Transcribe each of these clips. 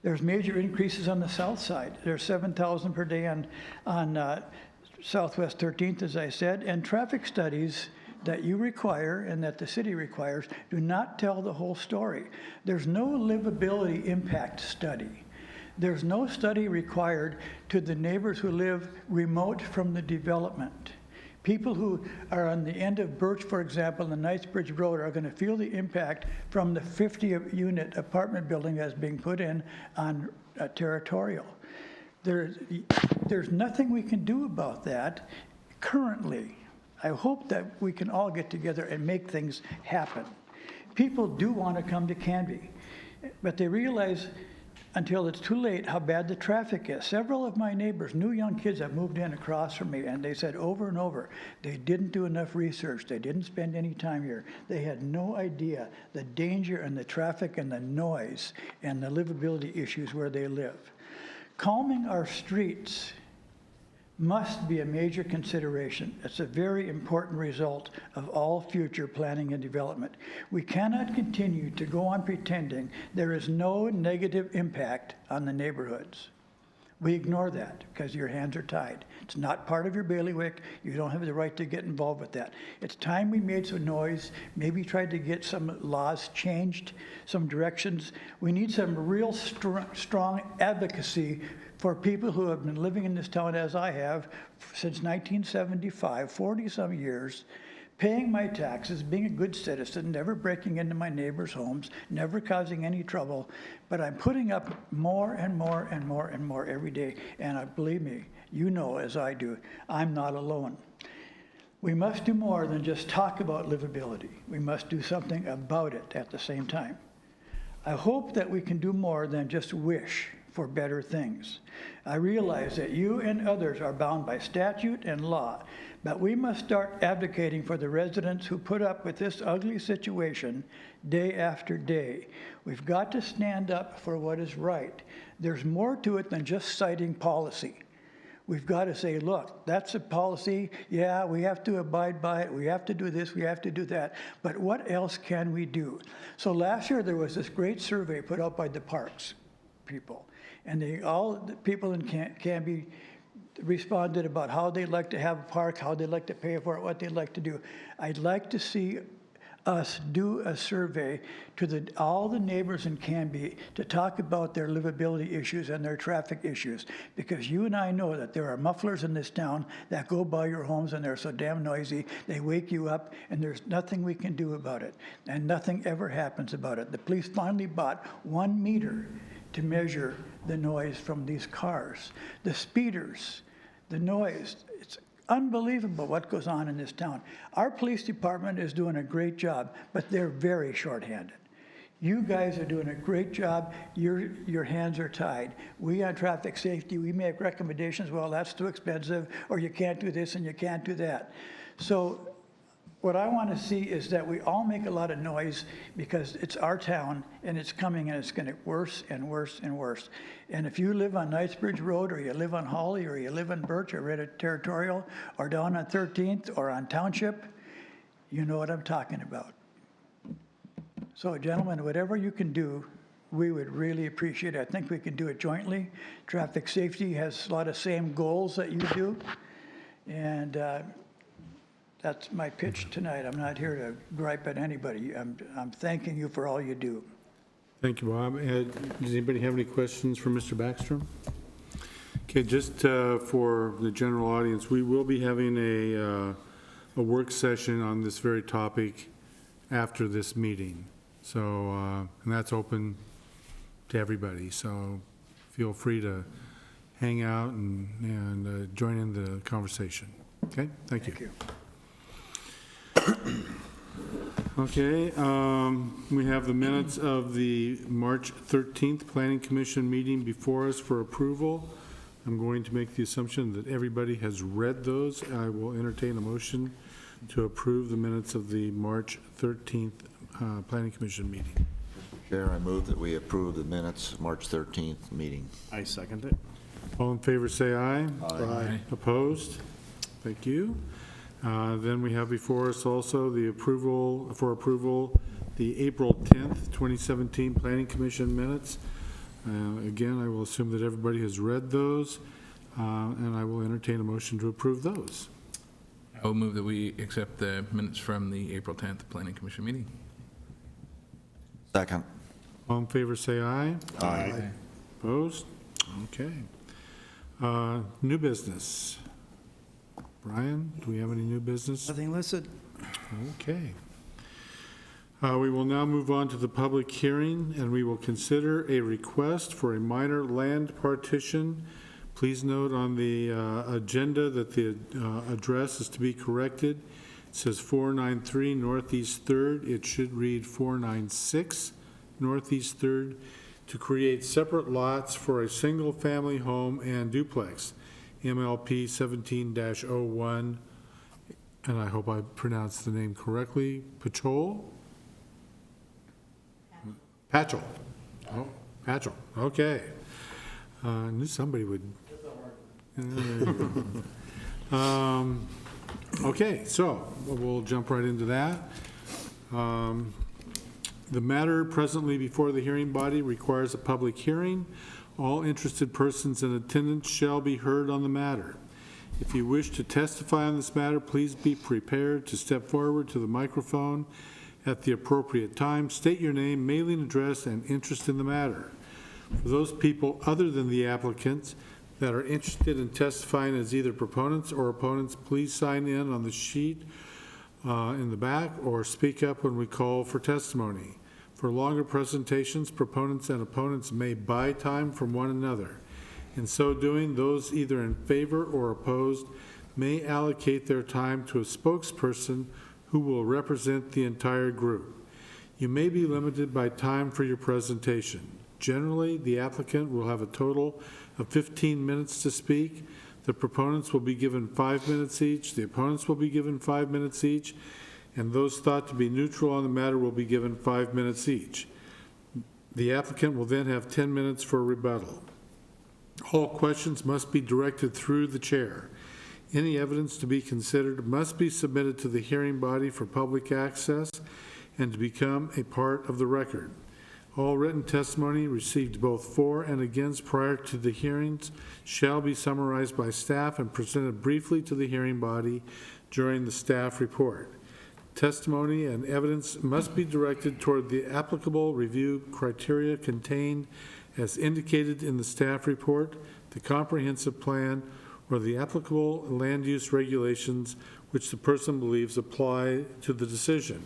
There's major increases on the south side. There's 7,000 per day on Southwest 13th, as I said, and traffic studies that you require and that the city requires do not tell the whole story. There's no livability impact study. There's no study required to the neighbors who live remote from the development. People who are on the end of Birch, for example, and Knightsbridge Road are going to feel the impact from the 50-unit apartment building that's being put in on Territorial. There's nothing we can do about that currently. I hope that we can all get together and make things happen. People do want to come to Canby, but they realize until it's too late how bad the traffic is. Several of my neighbors, new young kids, have moved in across from me, and they said over and over, they didn't do enough research. They didn't spend any time here. They had no idea the danger and the traffic and the noise and the livability issues where they live. Calming our streets must be a major consideration. It's a very important result of all future planning and development. We cannot continue to go on pretending there is no negative impact on the neighborhoods. We ignore that because your hands are tied. It's not part of your bailiwick. You don't have the right to get involved with that. It's time we made some noise, maybe tried to get some laws changed, some directions. We need some real strong advocacy for people who have been living in this town, as I have, since 1975, 40-some years, paying my taxes, being a good citizen, never breaking into my neighbors' homes, never causing any trouble, but I'm putting up more and more and more and more every day, and believe me, you know as I do, I'm not alone. We must do more than just talk about livability. We must do something about it at the same time. I hope that we can do more than just wish for better things. I realize that you and others are bound by statute and law, but we must start advocating for the residents who put up with this ugly situation day after day. We've got to stand up for what is right. There's more to it than just citing policy. We've got to say, look, that's a policy. Yeah, we have to abide by it. We have to do this. We have to do that. But what else can we do? So last year there was this great survey put out by the parks people. And all the people in Canby responded about how they'd like to have a park, how they'd like to pay for it, what they'd like to do. I'd like to see us do a survey to all the neighbors in Canby to talk about their livability issues and their traffic issues. Because you and I know that there are mufflers in this town that go by your homes and they're so damn noisy, they wake you up, and there's nothing we can do about it. And nothing ever happens about it. The police finally bought 1 meter to measure the noise from these cars. The speeders, the noise, it's unbelievable what goes on in this town. Our police department is doing a great job, but they're very short-handed. You guys are doing a great job. Your hands are tied. We on traffic safety, we make recommendations, well, that's too expensive, or you can't do this and you can't do that. So what I want to see is that we all make a lot of noise because it's our town and it's coming and it's going to get worse and worse and worse. And if you live on Knightsbridge Road, or you live on Holly, or you live in Birch, or right at Territorial, or down on 13th, or on Township, you know what I'm talking about. So gentlemen, whatever you can do, we would really appreciate it. I think we can do it jointly. Traffic safety has a lot of same goals that you do. And that's my pitch tonight. I'm not here to gripe at anybody. I'm thanking you for all you do. Thank you, Bob. Does anybody have any questions for Mr. Backstrom? Okay, just for the general audience, we will be having a work session on this very topic after this meeting. So, and that's open to everybody. So feel free to hang out and join in the conversation. Okay, thank you. Okay, we have the minutes of the March 13th Planning Commission meeting before us for approval. I'm going to make the assumption that everybody has read those. I will entertain a motion to approve the minutes of the March 13th Planning Commission meeting. Chair, I move that we approve the minutes March 13th meeting. I second it. All in favor say aye. Aye. Opposed? Thank you. Then we have before us also the approval, the April 10th, 2017 Planning Commission minutes. Again, I will assume that everybody has read those, and I will entertain a motion to approve those. I will move that we accept the minutes from the April 10th Planning Commission meeting. Second. All in favor, say aye. Aye. Opposed? Okay. New business. Brian, do we have any new business? Nothing listed. Okay. We will now move on to the public hearing, and we will consider a request for a minor land partition. Please note on the agenda that the address is to be corrected. It says 493 Northeast 3rd. It should read 496 Northeast 3rd, to create separate lots for a single-family home and duplex, MLP 17-01, and I hope I pronounced the name correctly, Patchol? Patchel. Oh, Patchel, okay. I knew somebody would. Okay, so we'll jump right into that. The matter presently before the hearing body requires a public hearing. All interested persons in attendance shall be heard on the matter. If you wish to testify on this matter, please be prepared to step forward to the microphone at the appropriate time. State your name, mailing address, and interest in the matter. For those people other than the applicants that are interested in testifying as either proponents or opponents, please sign in on the sheet in the back or speak up when we call for testimony. For longer presentations, proponents and opponents may buy time from one another. In so doing, those either in favor or opposed may allocate their time to a spokesperson who will represent the entire group. You may be limited by time for your presentation. Generally, the applicant will have a total of 15 minutes to speak. The proponents will be given 5 minutes each. The opponents will be given 5 minutes each. And those thought to be neutral on the matter will be given 5 minutes each. The applicant will then have 10 minutes for rebuttal. All questions must be directed through the chair. Any evidence to be considered must be submitted to the hearing body for public access and to become a part of the record. All written testimony received both for and against prior to the hearings shall be summarized by staff and presented briefly to the hearing body during the staff report. Testimony and evidence must be directed toward the applicable review criteria contained as indicated in the staff report, the comprehensive plan, or the applicable land use regulations which the person believes apply to the decision.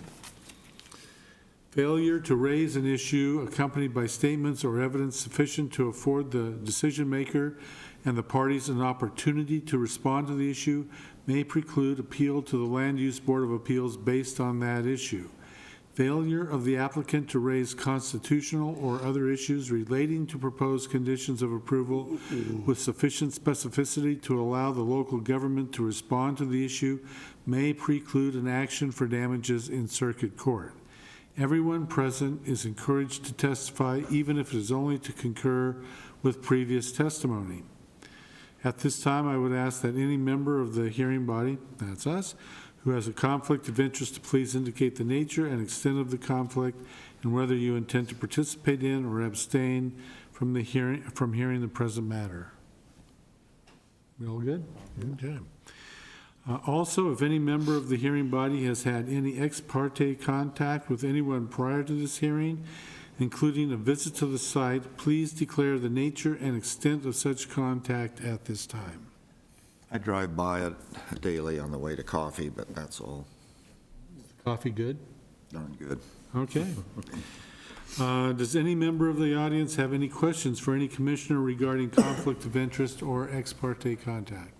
Failure to raise an issue accompanied by statements or evidence sufficient to afford the decision maker and the parties an opportunity to respond to the issue may preclude appeal to the Land Use Board of Appeals based on that issue. Failure of the applicant to raise constitutional or other issues relating to proposed conditions of approval with sufficient specificity to allow the local government to respond to the issue may preclude an action for damages in circuit court. Everyone present is encouraged to testify, even if it is only to concur with previous testimony. At this time, I would ask that any member of the hearing body, that's us, who has a conflict of interest to please indicate the nature and extent of the conflict and whether you intend to participate in or abstain from hearing the present matter. We all good? Okay. Also, if any member of the hearing body has had any ex parte contact with anyone prior to this hearing, including a visit to the site, please declare the nature and extent of such contact at this time. I drive by it daily on the way to coffee, but that's all. Coffee good? Darn good. Okay. Does any member of the audience have any questions for any commissioner regarding conflict of interest or ex parte contact?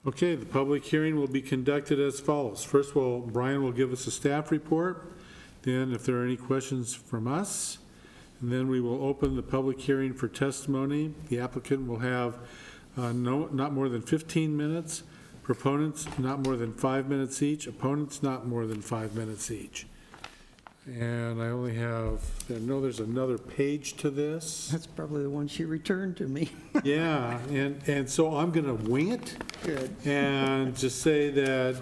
Okay, the public hearing will be conducted as follows. First of all, Brian will give us a staff report. Then, if there are any questions from us, and then we will open the public hearing for testimony. The applicant will have not more than 15 minutes. Proponents, not more than 5 minutes each. Opponents, not more than 5 minutes each. And I only have, I know there's another page to this. That's probably the one she returned to me. Yeah, and so I'm going to wing it. Good. And just say that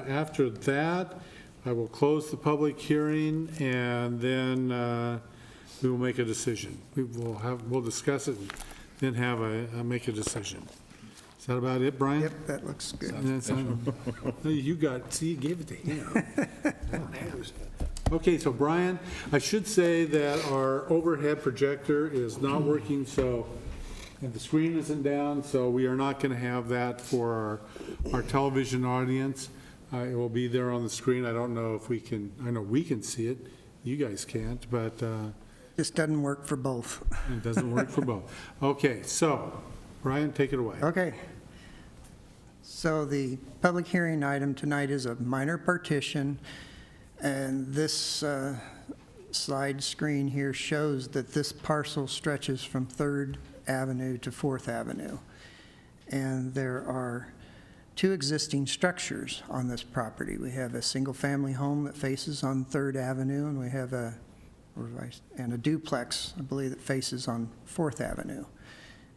after that, I will close the public hearing, and then we will make a decision. We'll discuss it, and then make a decision. Is that about it, Brian? Yep, that looks good. You gave it to him. Okay, so Brian, I should say that our overhead projector is not working, and the screen isn't down, so we are not going to have that for our television audience. It will be there on the screen. I don't know if we can, I know we can see it, you guys can't, but This doesn't work for both. it doesn't work for both. Okay, so, Brian, take it away. Okay. So the public hearing item tonight is a minor partition, and this slide screen here shows that this parcel stretches from 3rd Avenue to 4th Avenue. And there are 2 existing structures on this property. We have a single-family home that faces on 3rd Avenue, and we have a duplex, I believe, that faces on 4th Avenue.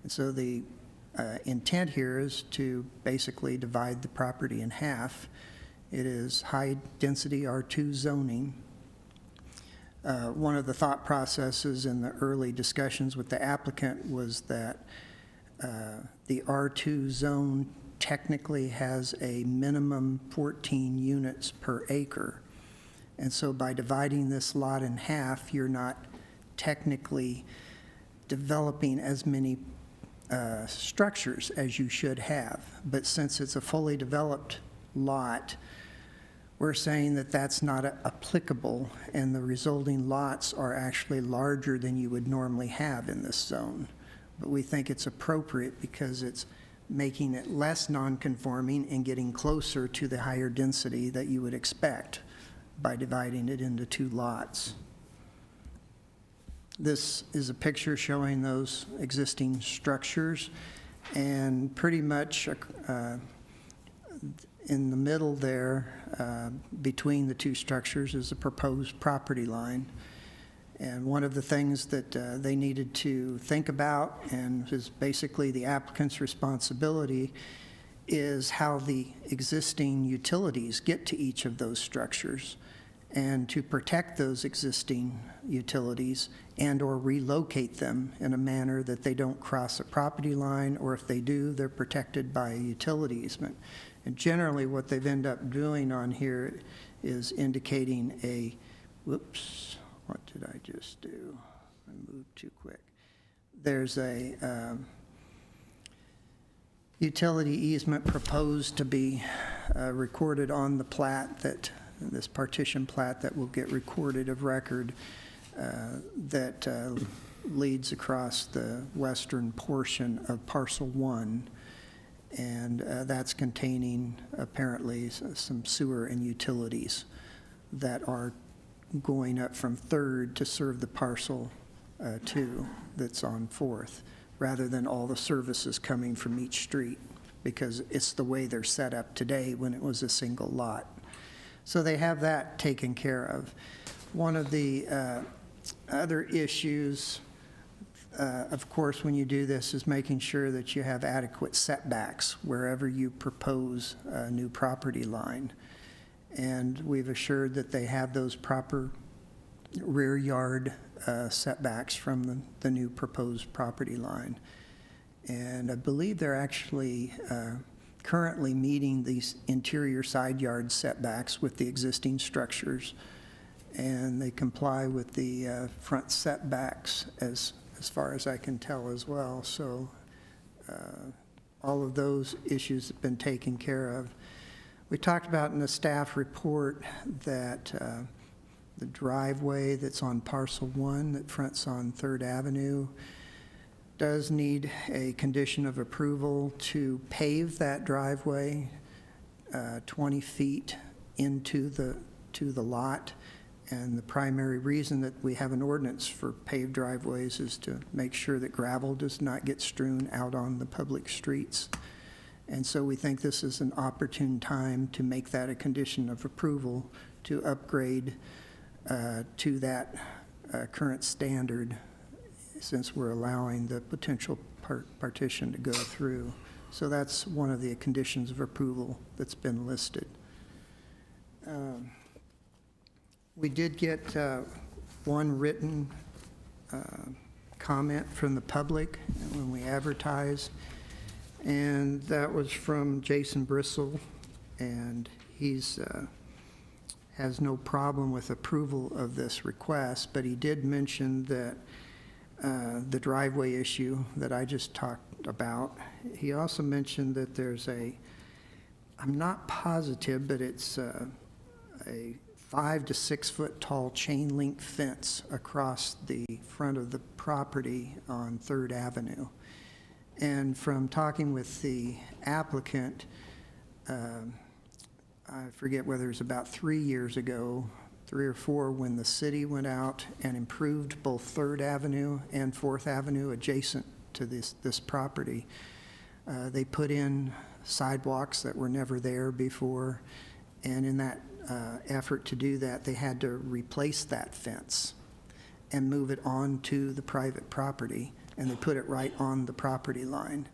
And so the intent here is to basically divide the property in half. It is high-density R2 zoning. One of the thought processes in the early discussions with the applicant was that the R2 zone technically has a minimum 14 units per acre. And so by dividing this lot in half, you're not technically developing as many structures as you should have. But since it's a fully developed lot, we're saying that that's not applicable, and the resulting lots are actually larger than you would normally have in this zone. But we think it's appropriate because it's making it less non-conforming and getting closer to the higher density that you would expect by dividing it into 2 lots. This is a picture showing those existing structures, and pretty much in the middle there, between the 2 structures, is a proposed property line. And one of the things that they needed to think about, and is basically the applicant's responsibility, is how the existing utilities get to each of those structures, and to protect those existing utilities and/or relocate them in a manner that they don't cross a property line, or if they do, they're protected by a utility easement. And generally, what they've ended up doing on here is indicating a, whoops, what did I just do? I moved too quick. There's a utility easement proposed to be recorded on the plat, that this partition plat that will get recorded of record, that leads across the western portion of parcel 1. And that's containing apparently some sewer and utilities that are going up from 3rd to serve the parcel 2 that's on 4th, rather than all the services coming from each street, because it's the way they're set up today when it was a single lot. So they have that taken care of. One of the other issues, of course, when you do this, is making sure that you have adequate setbacks wherever you propose a new property line. And we've assured that they have those proper rear yard setbacks from the new proposed property line. And I believe they're actually currently meeting these interior side yard setbacks with the existing structures, and they comply with the front setbacks as far as I can tell as well. So all of those issues have been taken care of. We talked about in the staff report that the driveway that's on parcel 1 that fronts on 3rd Avenue does need a condition of approval to pave that driveway 20 feet into the lot. And the primary reason that we have an ordinance for paved driveways is to make sure that gravel does not get strewn out on the public streets. And so we think this is an opportune time to make that a condition of approval to upgrade to that current standard, since we're allowing the potential partition to go through. So that's one of the conditions of approval that's been listed. We did get one written comment from the public when we advertised, and that was from Jason Brissell, and he's has no problem with approval of this request, but he did mention that the driveway issue that I just talked about. He also mentioned that there's I'm not positive, but it's a 5 to 6 foot tall chain link fence across the front of the property on 3rd Avenue. And from talking with the applicant, I forget whether it was about 3 years ago, 3 or 4, when the city went out and improved both 3rd Avenue and 4th Avenue adjacent to this property. They put in sidewalks that were never there before, and in that effort to do that, they had to replace that fence and move it onto the private property, and they put it right on the property line.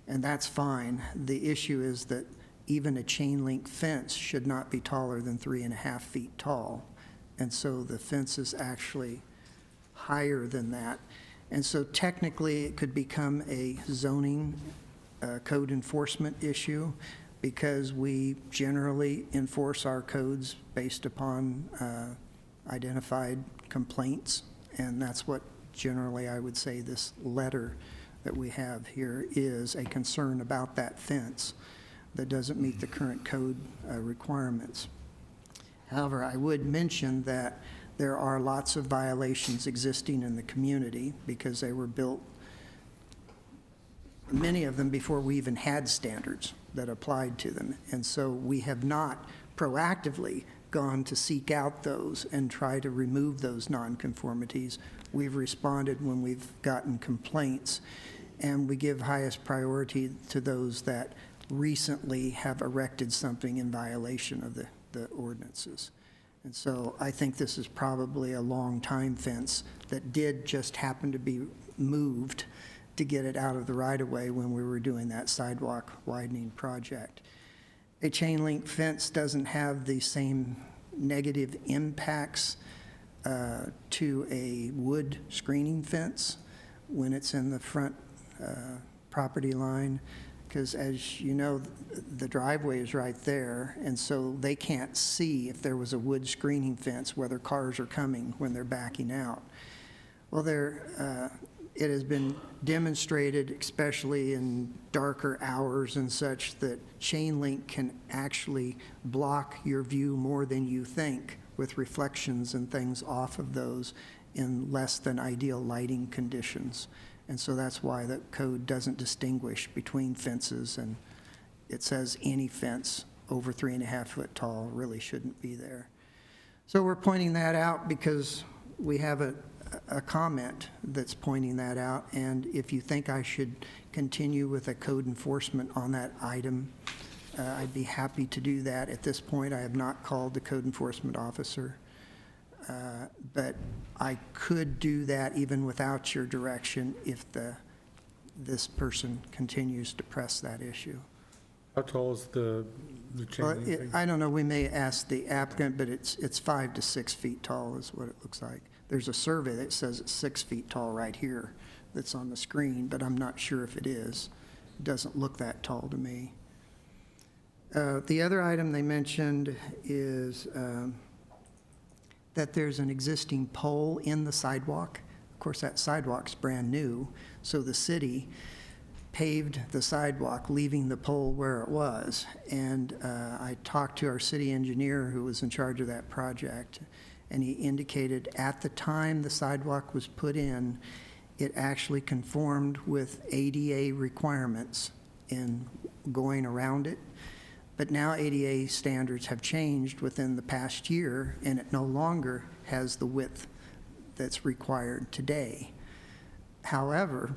And that's fine. The issue is that even a chain link fence should not be taller than 3.5 feet tall. And so the fence is actually higher than that. And so technically, it could become a zoning code enforcement issue, because we generally enforce our codes based upon identified complaints. And that's what generally I would say this letter that we have here is a concern about that fence that doesn't meet the current code requirements. However, I would mention that there are lots of violations existing in the community because they were built, many of them before we even had standards that applied to them. And so we have not proactively gone to seek out those and try to remove those nonconformities. We've responded when we've gotten complaints, and we give highest priority to those that recently have erected something in violation of the ordinances. And so I think this is probably a long time fence that did just happen to be moved to get it out of the right-of-way when we were doing that sidewalk widening project. A chain link fence doesn't have the same negative impacts to a wood screening fence when it's in the front property line, because as you know, the driveway is right there, and so they can't see if there was a wood screening fence whether cars are coming when they're backing out. Well, it has been demonstrated, especially in darker hours and such, that chain link can actually block your view more than you think, with reflections and things off of those in less than ideal lighting conditions. And so that's why the code doesn't distinguish between fences, and it says any fence over 3.5 foot tall really shouldn't be there. So we're pointing that out because we have a comment that's pointing that out, and if you think I should continue with a code enforcement on that item, I'd be happy to do that. At this point, I have not called the code enforcement officer, but I could do that even without your direction if this person continues to press that issue. How tall is the chain Well, link thing? I don't know, we may ask the applicant, but it's 5 to 6 feet tall is what it looks like. There's a survey that says it's 6 feet tall right here that's on the screen, but I'm not sure if it is. It doesn't look that tall to me. The other item they mentioned is that there's an existing pole in the sidewalk. Of course, that sidewalk's brand new, so the city paved the sidewalk, leaving the pole where it was. And I talked to our city engineer who was in charge of that project, and he indicated at the time the sidewalk was put in, it actually conformed with ADA requirements in going around it. But now ADA standards have changed within the past year, and it no longer has the width that's required today. However,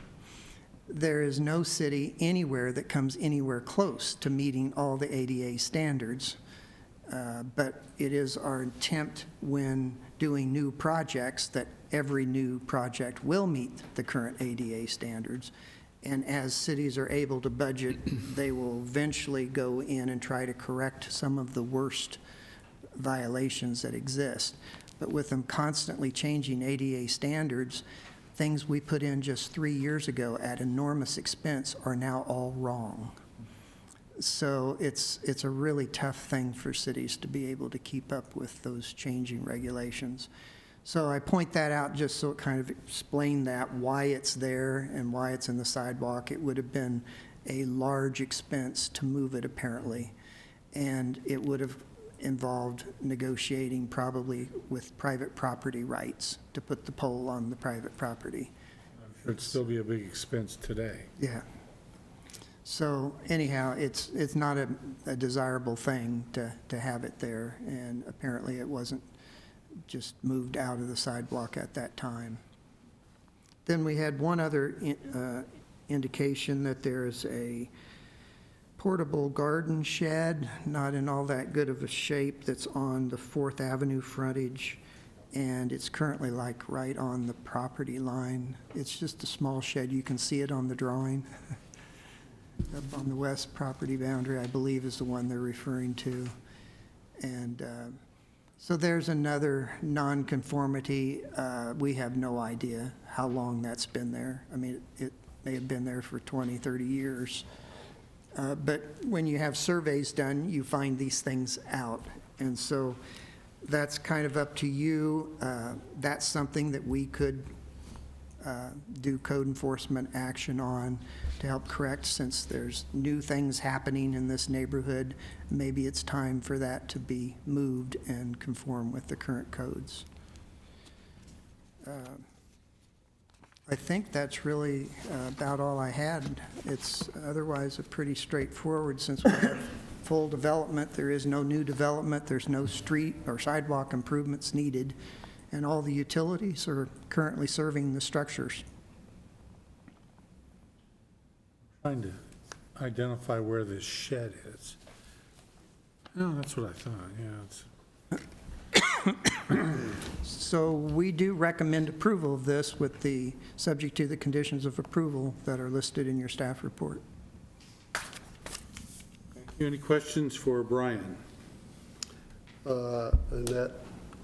there is no city anywhere that comes anywhere close to meeting all the ADA standards, but it is our attempt when doing new projects that every new project will meet the current ADA standards. And as cities are able to budget, they will eventually go in and try to correct some of the worst violations that exist. But with them constantly changing ADA standards, things we put in just 3 years ago at enormous expense are now all wrong. So it's a really tough thing for cities to be able to keep up with those changing regulations. So I point that out just so it kind of explain that, why it's there and why it's in the sidewalk. It would have been a large expense to move it apparently, and it would have involved negotiating probably with private property rights to put the pole on the private property. It'd still be a big expense today. Yeah. So anyhow, it's not a desirable thing to have it there, and apparently it wasn't just moved out of the sidewalk at that time. Then we had one other indication that there is a portable garden shed, not in all that good of a shape, that's on the 4th Avenue frontage, and it's currently like right on the property line. It's just a small shed. You can see it on the drawing. Up on the west property boundary, I believe, is the one they're referring to. And so there's another nonconformity. We have no idea how long that's been there. I mean, it may have been there for 20, 30 years. But when you have surveys done, you find these things out. And so that's kind of up to you. That's something that we could do code enforcement action on to help correct, since there's new things happening in this neighborhood. Maybe it's time for that to be moved and conform with the current codes. I think that's really about all I had. It's otherwise a pretty straightforward, since we have full development. There is no new development. There's no street or sidewalk improvements needed, and all the utilities are currently serving the structures. Trying to identify where this shed is. Oh, that's what I thought, yeah. So we do recommend approval of this with the, subject to the conditions of approval that are listed in your staff report. Any questions for Brian? And that,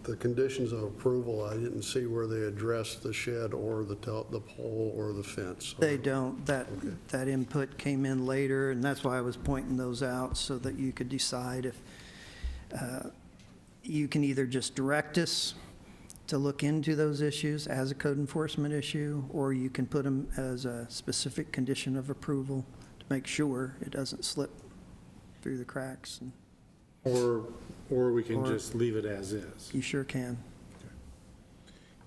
the conditions of approval, I didn't see where they addressed the shed or the pole or the fence. They don't. That input came in later, and that's why I was pointing those out, so that you could decide if you can either just direct us to look into those issues as a code enforcement issue, or you can put them as a specific condition of approval to make sure it doesn't slip through the cracks. And Or we can just leave it as is. you sure can.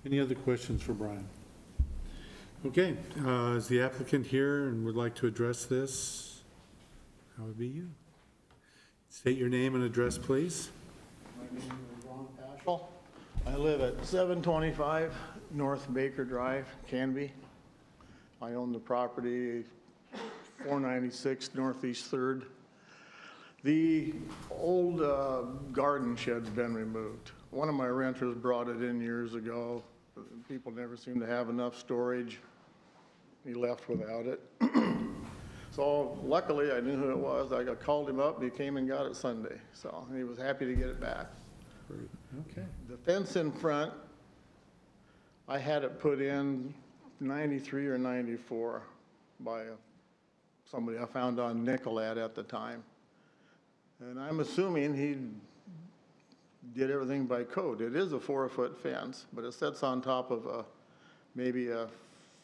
Any other questions for Brian? Okay, is the applicant here and would like to address this? That would be you. State your name and address, please. My name is Ron Paschal. I live at 725 North Baker Drive, Canby. I own the property 496 Northeast 3rd. The old garden shed's been removed. One of my renters brought it in years ago. People never seem to have enough storage. He left without it. So luckily, I knew who it was. I called him up, and he came and got it Sunday. So he was happy to get it back. Okay. The fence in front, I had it put in 93 or 94 by somebody I found on Nicollet at the time. And I'm assuming he did everything by code. It is a 4-foot fence, but it sits on top of maybe a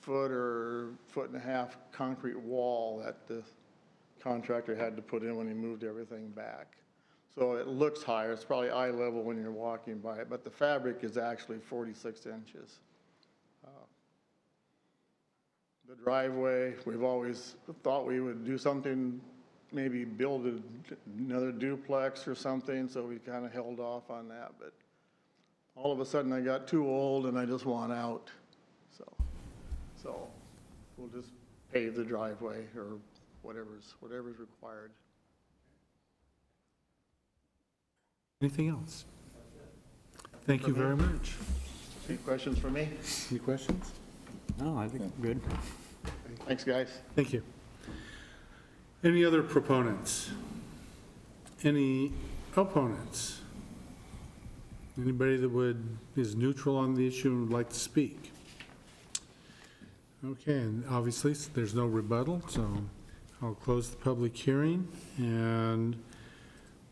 foot or foot and a half concrete wall that the contractor had to put in when he moved everything back. So it looks higher. It's probably eye level when you're walking by it, but the fabric is actually 46 inches. The driveway, we've always thought we would do something, maybe build another duplex or something, so we kind of held off on that. But all of a sudden I got too old and I just want out. So we'll just pave the driveway or whatever's required. Anything else? Thank you very much. Any questions for me? Any questions? No, I think good. Thanks, guys. Thank you. Any other proponents? Any opponents? Anybody that is neutral on the issue and would like to speak? Okay, and obviously, there's no rebuttal, so I'll close the public hearing, and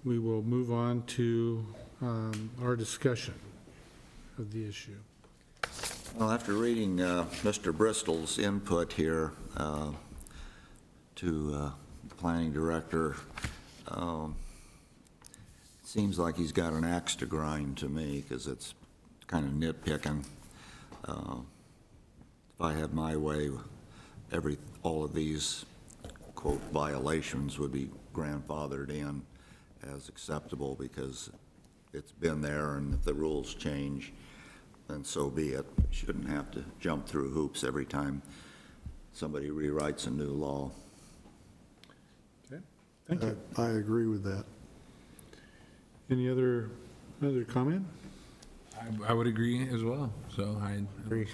we will move on to our discussion of the issue. Well, after reading Mr. Bristol's input here to the planning director, seems like he's got an axe to grind to me, because it's kind of nitpicking. If I had my way, all of these, quote, violations would be grandfathered in as acceptable, because it's been there, and if the rules change, then so be it. Shouldn't have to jump through hoops every time somebody rewrites a new law. Okay, thank you. I agree with that. Any other comment? I would agree as well, so I agree.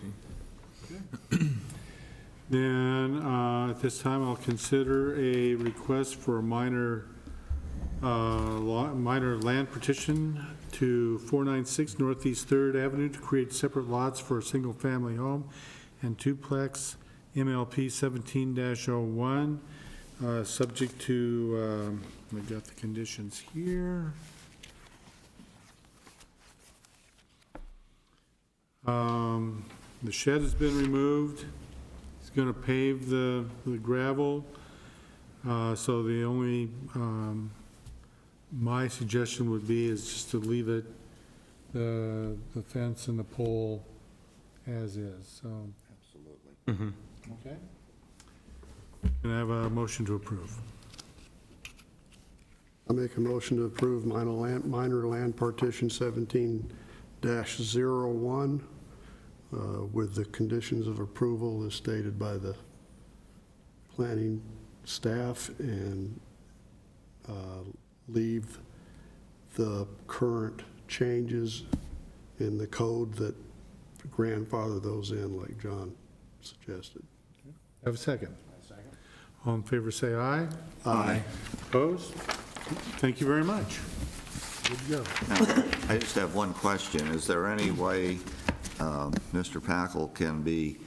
Then, at this time, I'll consider a request for a minor land petition to 496 Northeast 3rd Avenue to create separate lots for a single-family home and duplex, MLP 17-01, subject to, I got the conditions here. The shed has been removed. He's going to pave the gravel. So the only, my suggestion would be is just to leave it, the fence and the pole as is, so. Absolutely. Okay. Can I have a motion to approve? I make a motion to approve minor land partition 17-01 with the conditions of approval as stated by the planning staff, and leave the current changes in the code that grandfather those in, like John suggested. Have a second? Second. All in favor, say aye. Aye. Opposed? Thank you very much. Good to go. Now, I just have one question. Is there any way Mr. Packle can be,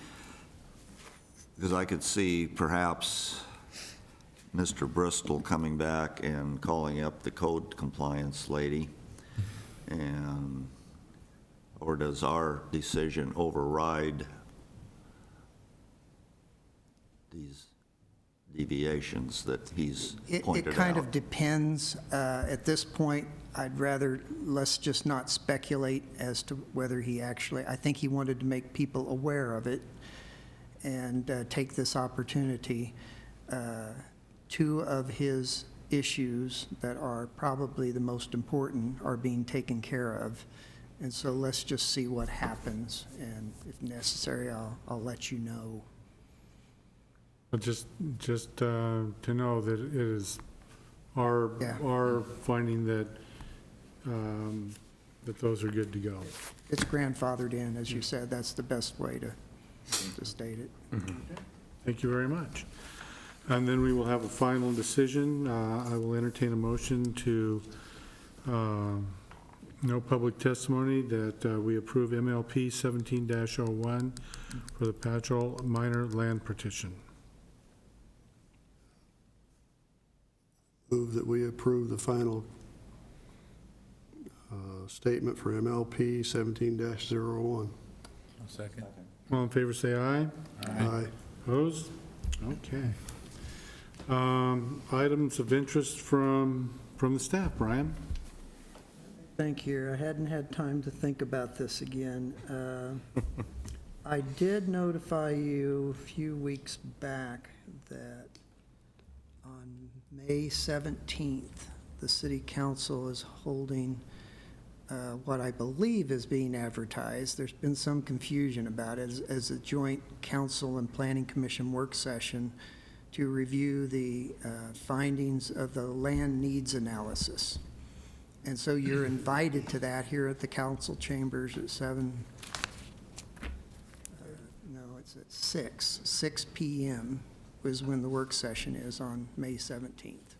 because I could see perhaps Mr. Bristol coming back and calling up the code compliance lady, and, or does our decision override these deviations that he's pointed out? It kind of depends. At this point, I'd rather, let's just not speculate as to whether he actually, I think he wanted to make people aware of it and take this opportunity. Two of his issues that are probably the most important are being taken care of. And so let's just see what happens, and if necessary, I'll let you know. But just to know that it is our finding that, that those are good to go. It's grandfathered in, as you said. That's the best way to state it. Thank you very much. And then we will have a final decision. I will entertain a motion to, no public testimony, that we approve MLP 17-01 for the Patchell minor land petition. Move that we approve the final statement for MLP 17-01. Second. All in favor, say aye. Aye. Opposed? Okay. Items of interest from the staff, Brian? Thank you. I hadn't had time to think about this again. I did notify you a few weeks back that on May 17th, the city council is holding what I believe is being advertised. There's been some confusion about it as a joint council and planning commission work session to review the findings of the land needs analysis. And so you're invited to that here at the council chambers at 6 p.m. is when the work session is on May 17th,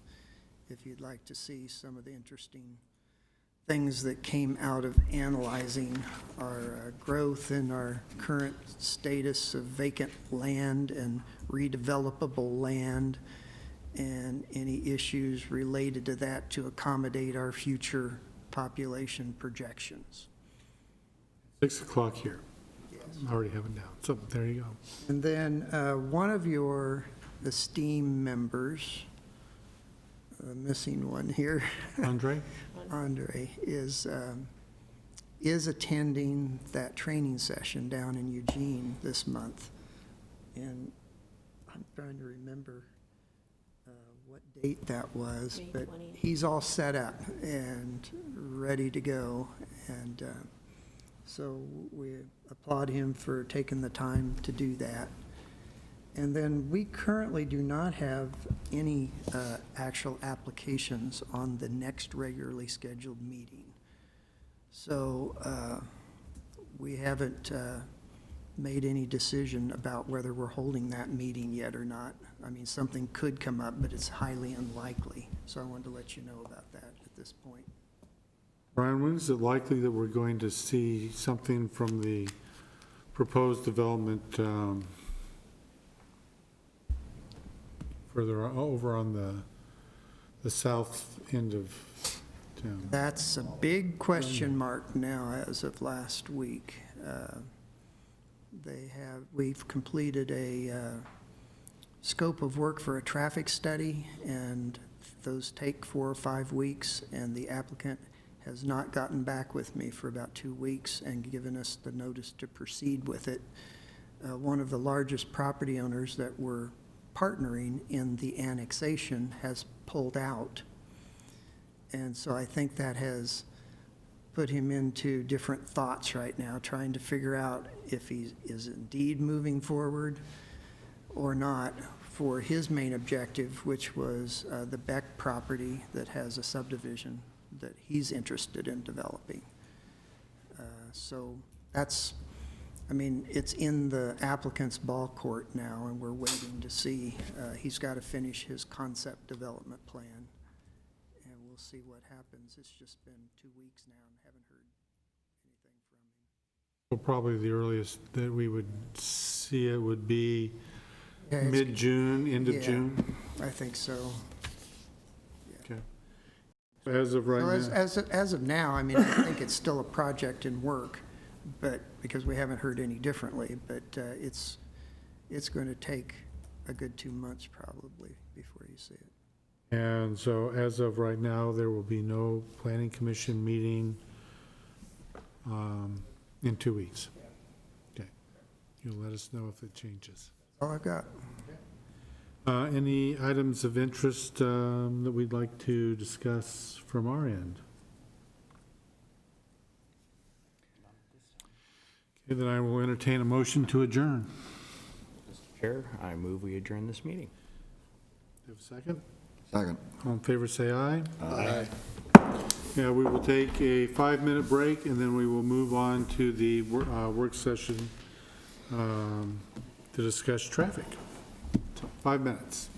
if you'd like to see some of the interesting things that came out of analyzing our growth and our current status of vacant land and redevelopable land, and any issues related to that to accommodate our future population projections. 6 o'clock here. I already have it down, so there you go. And then one of your esteemed members, missing one here, Andre? Andre, is attending that training session down in Eugene this month. And I'm trying to remember what date that was, May but 20th. he's all set up and ready to go. And so we applaud him for taking the time to do that. And then we currently do not have any actual applications on the next regularly scheduled meeting. So we haven't made any decision about whether we're holding that meeting yet or not. I mean, something could come up, but it's highly unlikely. So I wanted to let you know about that at this point. Brian, when is it likely that we're going to see something from the proposed development further over on the south end of town? That's a big question mark now as of last week. We've completed a scope of work for a traffic study, and those take 4 or 5 weeks, and the applicant has not gotten back with me for about 2 weeks and given us the notice to proceed with it. One of the largest property owners that were partnering in the annexation has pulled out. And so I think that has put him into different thoughts right now, trying to figure out if he is indeed moving forward or not for his main objective, which was the Beck property that has a subdivision that he's interested in developing. So that's, I mean, it's in the applicant's ball court now, and we're waiting to see. He's got to finish his concept development plan, and we'll see what happens. It's just been 2 weeks now and haven't heard anything from him. Well, probably the earliest that we would see it would be Yeah, it's- mid-June, end of yeah, June? I think so. Okay. As of right So now, as of now, I mean, I think it's still a project in work, but, because we haven't heard any differently, but it's going to take a good 2 months probably before you see it. and so as of right now, there will be no planning commission meeting in 2 weeks. Okay. You'll let us know if it changes. All I've got. Any items of interest that we'd like to discuss from our end? Okay, then I will entertain a motion to adjourn. Mr. Chair, I move we adjourn this meeting. Have a second? Second. All in favor, say aye. Aye. Yeah, we will take a 5-minute break, and then we will move on to the work session to discuss traffic. So 5 minutes.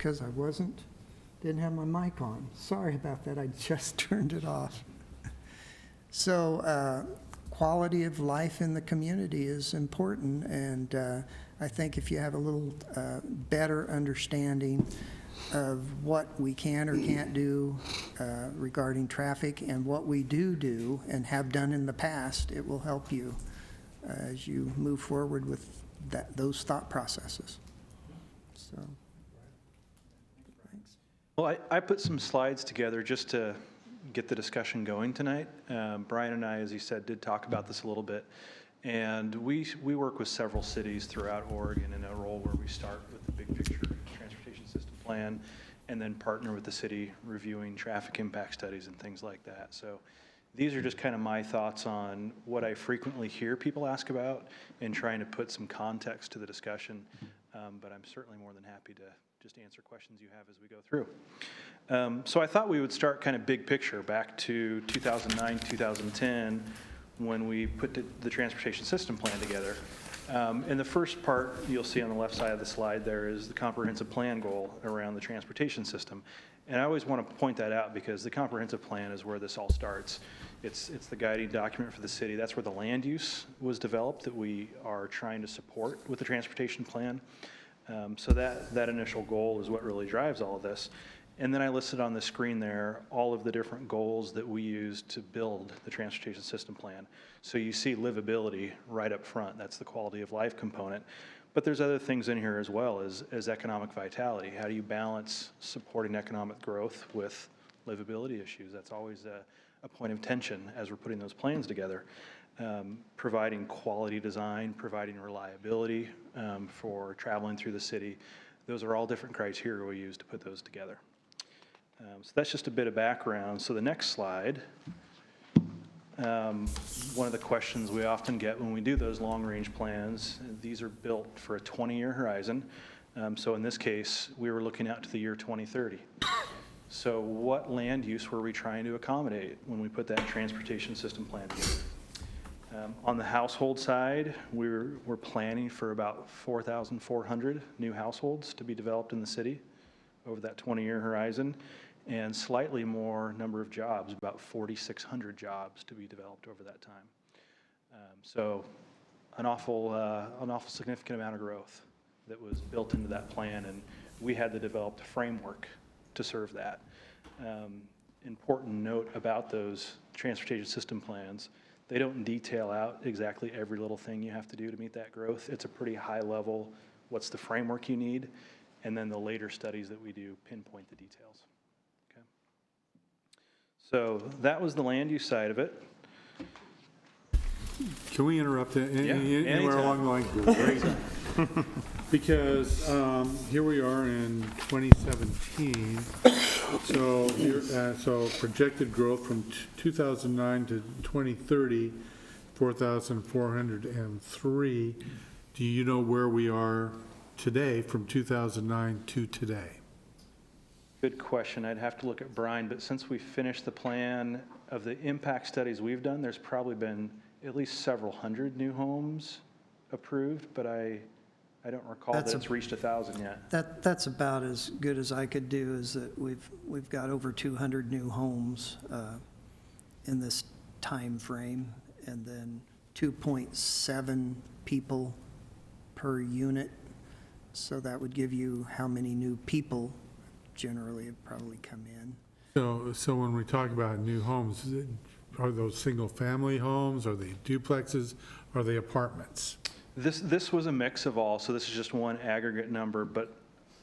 because I didn't have my mic on. Sorry about that, I just turned it off. So, quality of life in the community is important, and I think if you have a little better understanding of what we can or can't do regarding traffic and what we do and have done in the past, it will help you as you move forward with those thought processes. So, thanks. Well, I put some slides together just to get the discussion going tonight. Brian and I, as he said, did talk about this a little bit. And we work with several cities throughout Oregon in a role where we start with the big picture transportation system plan and then partner with the city reviewing traffic impact studies and things like that. So these are just kind of my thoughts on what I frequently hear people ask about and trying to put some context to the discussion. But I'm certainly more than happy to just answer questions you have as we go through. So I thought we would start kind of big picture back to 2009, 2010, when we put the transportation system plan together. And the first part you'll see on the left side of the slide there is the comprehensive plan goal around the transportation system. And I always want to point that out because the comprehensive plan is where this all starts. It's the guiding document for the city. That's where the land use was developed that we are trying to support with the transportation plan. So that initial goal is what really drives all of this. And then I listed on the screen there all of the different goals that we use to build the transportation system plan. So you see livability right up front. That's the quality of life component. But there's other things in here as well as economic vitality. How do you balance supporting economic growth with livability issues? That's always a point of tension as we're putting those plans together. Providing quality design, providing reliability for traveling through the city. Those are all different criteria we use to put those together. So that's just a bit of background. So the next slide, one of the questions we often get when we do those long-range plans, these are built for a 20-year horizon. So in this case, we were looking out to the year 2030. So what land use were we trying to accommodate when we put that transportation system plan together? On the household side, we're planning for about 4,400 new households to be developed in the city over that 20-year horizon, and slightly more number of jobs, about 4,600 jobs to be developed over that time. So an awful significant amount of growth that was built into that plan, and we had to develop the framework to serve that. Important note about those transportation system plans, they don't detail out exactly every little thing you have to do to meet that growth. It's a pretty high level, what's the framework you need, and then the later studies that we do pinpoint the details. Okay. So that was the land use side of it. Can we interrupt anywhere anytime. along the line? Great. Because here we are in 2017. So projected growth from 2009 to 2030, 4,403. Do you know where we are today from 2009 to today? Good question. I'd have to look at Brian, but since we finished the plan of the impact studies we've done, there's probably been at least several hundred new homes approved, but I don't recall that it's reached 1,000 yet. That's about as good as I could do, is that we've got over 200 new homes in this time frame, and then 2.7 people per unit. So that would give you how many new people generally have probably come in. So when we talk about new homes, are those single-family homes? Are they duplexes? Are they apartments? This was a mix of all, so this is just one aggregate number, but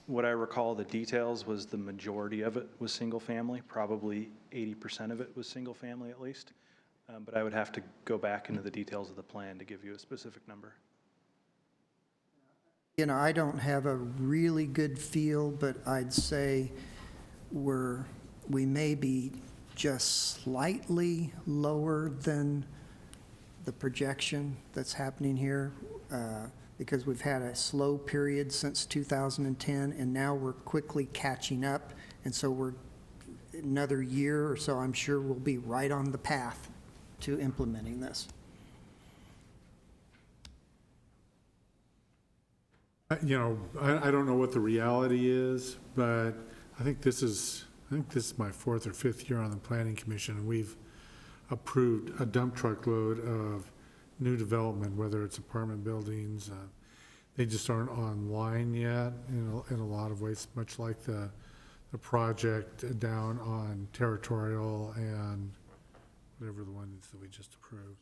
what I recall the details was the majority of it was single family, probably 80% of it was single family at least, but I would have to go back into the details of the plan to give you a specific number. You know, I don't have a really good feel, but I'd say we may be just slightly lower than the projection that's happening here, because we've had a slow period since 2010, and now we're quickly catching up, and so we're another year or so, I'm sure we'll be right on the path to implementing this. I don't know what the reality is, but I think this is my fourth or fifth year on the planning commission, and we've approved a dump truck load of new development, whether it's apartment buildings. They just aren't online yet in a lot of ways, much like the project down on Territorial and whatever the one is that we just approved.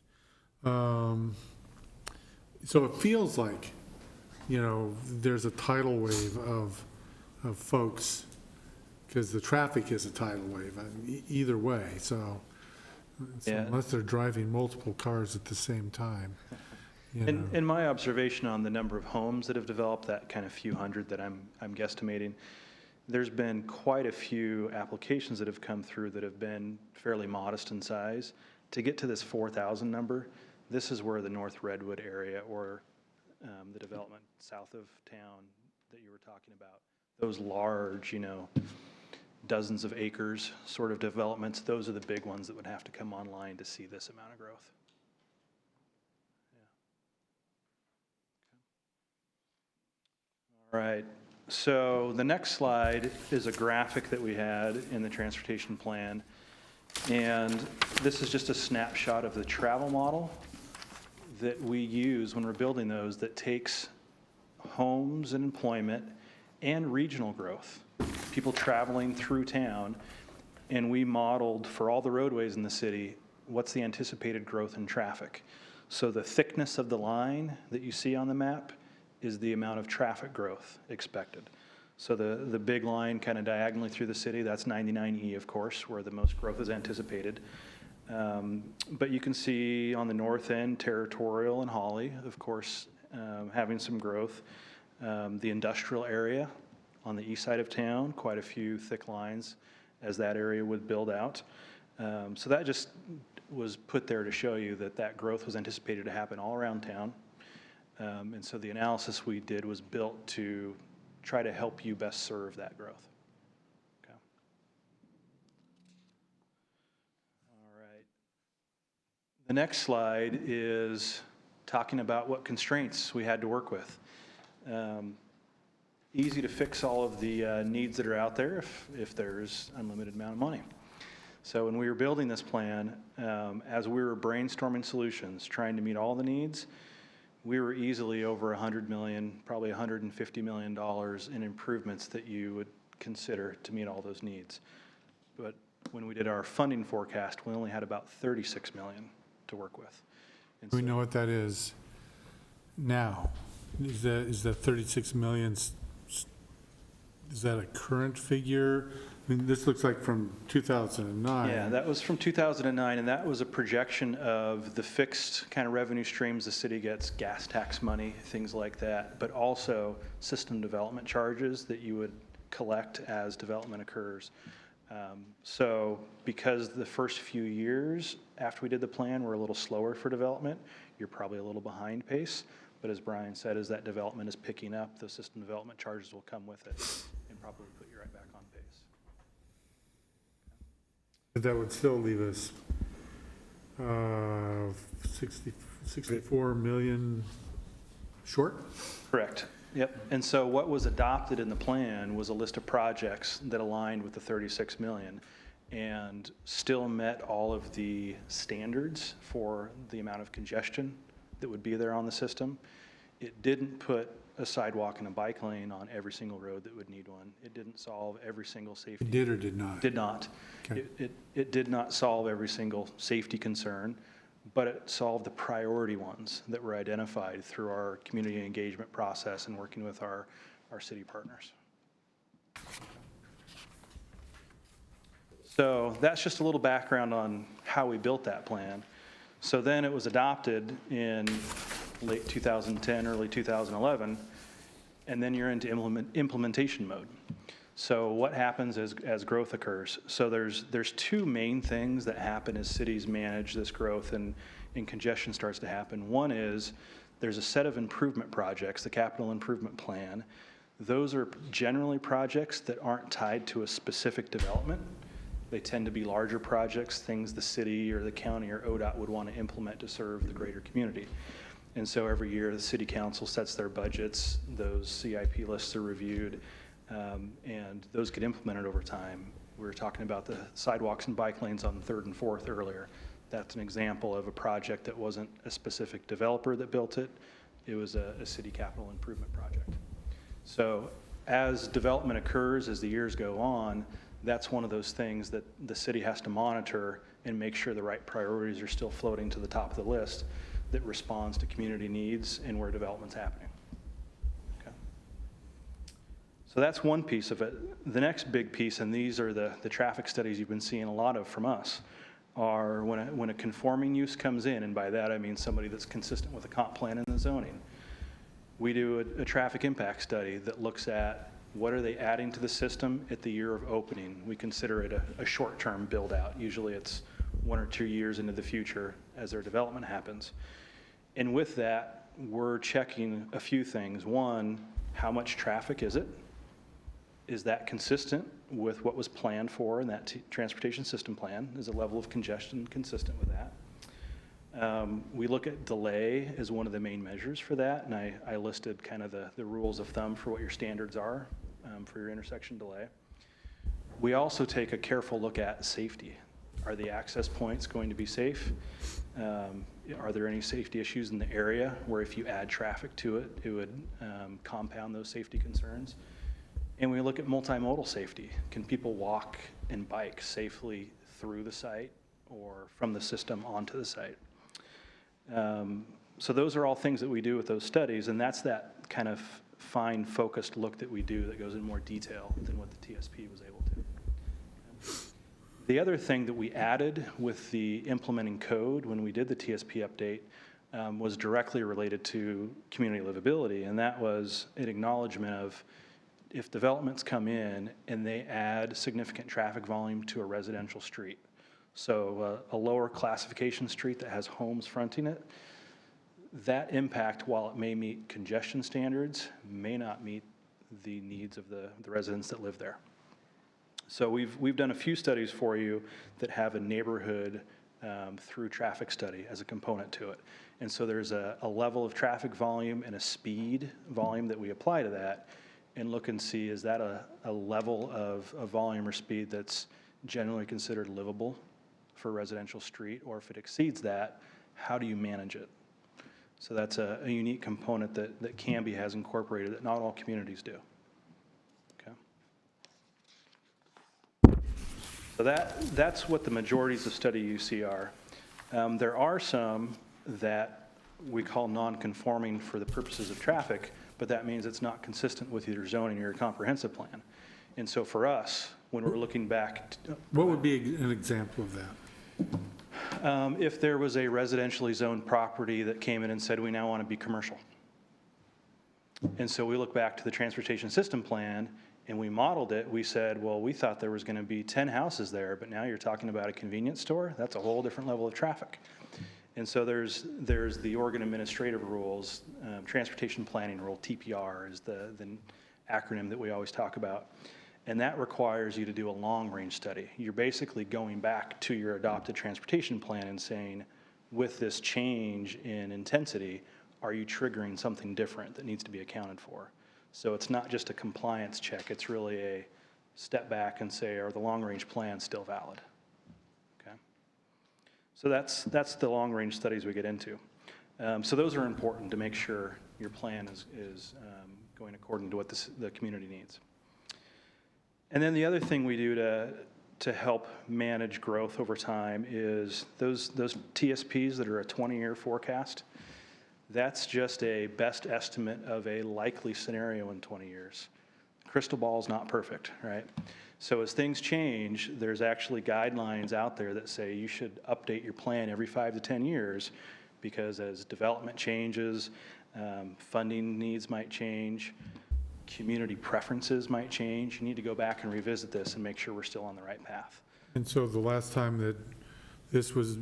So it feels like, there's a tidal wave of folks, because the traffic is a tidal wave either way, so Yeah. unless they're driving multiple cars at the same time. And my observation on the number of homes that have developed, that kind of few hundred that I'm guesstimating, there's been quite a few applications that have come through that have been fairly modest in size. To get to this 4,000 number, this is where the North Redwood area or the development south of town that you were talking about, those large, dozens of acres sort of developments, those are the big ones that would have to come online to see this amount of growth. All right, so the next slide is a graphic that we had in the transportation plan. And this is just a snapshot of the travel model that we use when we're building those, that takes homes and employment and regional growth, people traveling through town, and we modeled for all the roadways in the city, what's the anticipated growth in traffic. So the thickness of the line that you see on the map is the amount of traffic growth expected. So the big line kind of diagonally through the city, that's 99E, of course, where the most growth is anticipated. But you can see on the north end, Territorial and Holly, of course, having some growth. The industrial area on the east side of town, quite a few thick lines as that area would build out. So that just was put there to show you that growth was anticipated to happen all around town. And so the analysis we did was built to try to help you best serve that growth. Okay. All right. The next slide is talking about what constraints we had to work with. Easy to fix all of the needs that are out there if there's unlimited amount of money. So when we were building this plan, as we were brainstorming solutions, trying to meet all the needs, we were easily over $100 million, probably $150 million in improvements that you would consider to meet all those needs. But when we did our funding forecast, we only had about $36 million to work with. And We so- know what that is now. Is that 36 million, is that a current figure? I mean, this looks like from 2009. Yeah, that was from 2009, and that was a projection of the fixed kind of revenue streams the city gets, gas tax money, things like that, but also system development charges that you would collect as development occurs. So because the first few years after we did the plan were a little slower for development, you're probably a little behind pace. But as Brian said, as that development is picking up, the system development charges will come with it and probably put you right back on pace. But that would still leave us 64 million short? Correct. Yep. And so what was adopted in the plan was a list of projects that aligned with the 36 million and still met all of the standards for the amount of congestion that would be there on the system. It didn't put a sidewalk and a bike lane on every single road that would need one. It didn't solve every single safety. It did or did not? Did not. Okay. It did not solve every single safety concern, but it solved the priority ones that were identified through our community engagement process and working with our city partners. So that's just a little background on how we built that plan. So then it was adopted in late 2010, early 2011, and then you're into implementation mode. So what happens as growth occurs? So there's two main things that happen as cities manage this growth and congestion starts to happen. One is there's a set of improvement projects, the capital improvement plan. Those are generally projects that aren't tied to a specific development. They tend to be larger projects, things the city or the county or ODOT would want to implement to serve the greater community. And so every year, the city council sets their budgets, those CIP lists are reviewed, and those get implemented over time. We were talking about the sidewalks and bike lanes on 3rd and 4th earlier. That's an example of a project that wasn't a specific developer that built it. It was a city capital improvement project. So as development occurs, as the years go on, that's one of those things that the city has to monitor and make sure the right priorities are still floating to the top of the list that responds to community needs and where development's happening. Okay. So that's one piece of it. The next big piece, and these are the traffic studies you've been seeing a lot of from us, are when a conforming use comes in, and by that I mean somebody that's consistent with the comp plan and the zoning. We do a traffic impact study that looks at what are they adding to the system at the year of opening. We consider it a short-term build-out. Usually it's 1 or 2 years into the future as their development happens. And with that, we're checking a few things. One, how much traffic is it? Is that consistent with what was planned for in that transportation system plan? Is the level of congestion consistent with that? We look at delay as one of the main measures for that, and I listed kind of the rules of thumb for what your standards are for your intersection delay. We also take a careful look at safety. Are the access points going to be safe? Are there any safety issues in the area where if you add traffic to it, it would compound those safety concerns? And we look at multimodal safety. Can people walk and bike safely through the site or from the system onto the site? So those are all things that we do with those studies, and that's that kind of fine focused look that we do that goes in more detail than what the TSP was able to. The other thing that we added with the implementing code when we did the TSP update was directly related to community livability, and that was an acknowledgement of if developments come in and they add significant traffic volume to a residential street, so a lower classification street that has homes fronting it, that impact, while it may meet congestion standards, may not meet the needs of the residents that live there. So we've done a few studies for you that have a neighborhood through traffic study as a component to it. And so there's a level of traffic volume and a speed volume that we apply to that and look and see, is that a level of volume or speed that's generally considered livable for a residential street, or if it exceeds that, how do you manage it? So that's a unique component that Canby has incorporated that not all communities do. Okay. So that's what the majorities of study you see are. There are some that we call non-conforming for the purposes of traffic, but that means it's not consistent with your zoning or your comprehensive plan. And so for us, when we're looking back. What would be an example of that? If there was a residentially zoned property that came in and said, we now want to be commercial. And so we look back to the transportation system plan and we modeled it. We said, well, we thought there was going to be 10 houses there, but now you're talking about a convenience store. That's a whole different level of traffic. And so there's the Oregon administrative rules, transportation planning rule, TPR is the acronym that we always talk about. And that requires you to do a long-range study. You're basically going back to your adopted transportation plan and saying, with this change in intensity, are you triggering something different that needs to be accounted for? So it's not just a compliance check. It's really a step back and say, are the long-range plans still valid? Okay. So that's the long-range studies we get into. So those are important to make sure your plan is going according to what the community needs. And then the other thing we do to help manage growth over time is those TSPs that are a 20-year forecast, that's just a best estimate of a likely scenario in 20 years. Crystal ball is not perfect, right? So as things change, there's actually guidelines out there that say you should update your plan every 5 to 10 years because as development changes, funding needs might change, community preferences might change. You need to go back and revisit this and make sure we're still on the right path. And so the last time that this was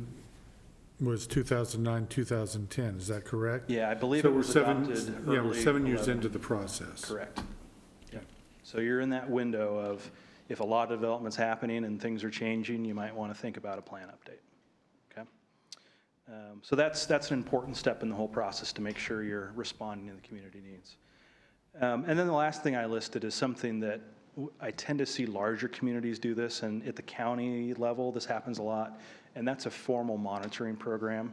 2009, 2010, is that correct? Yeah, I believe So it was adopted early. Yeah, we're 7 years 11. into the process. Correct. Yeah. So you're in that window of if a lot of development's happening and things are changing, you might want to think about a plan update. Okay. So that's an important step in the whole process to make sure you're responding to the community needs. And then the last thing I listed is something that I tend to see larger communities do this, and at the county level, this happens a lot, and that's a formal monitoring program.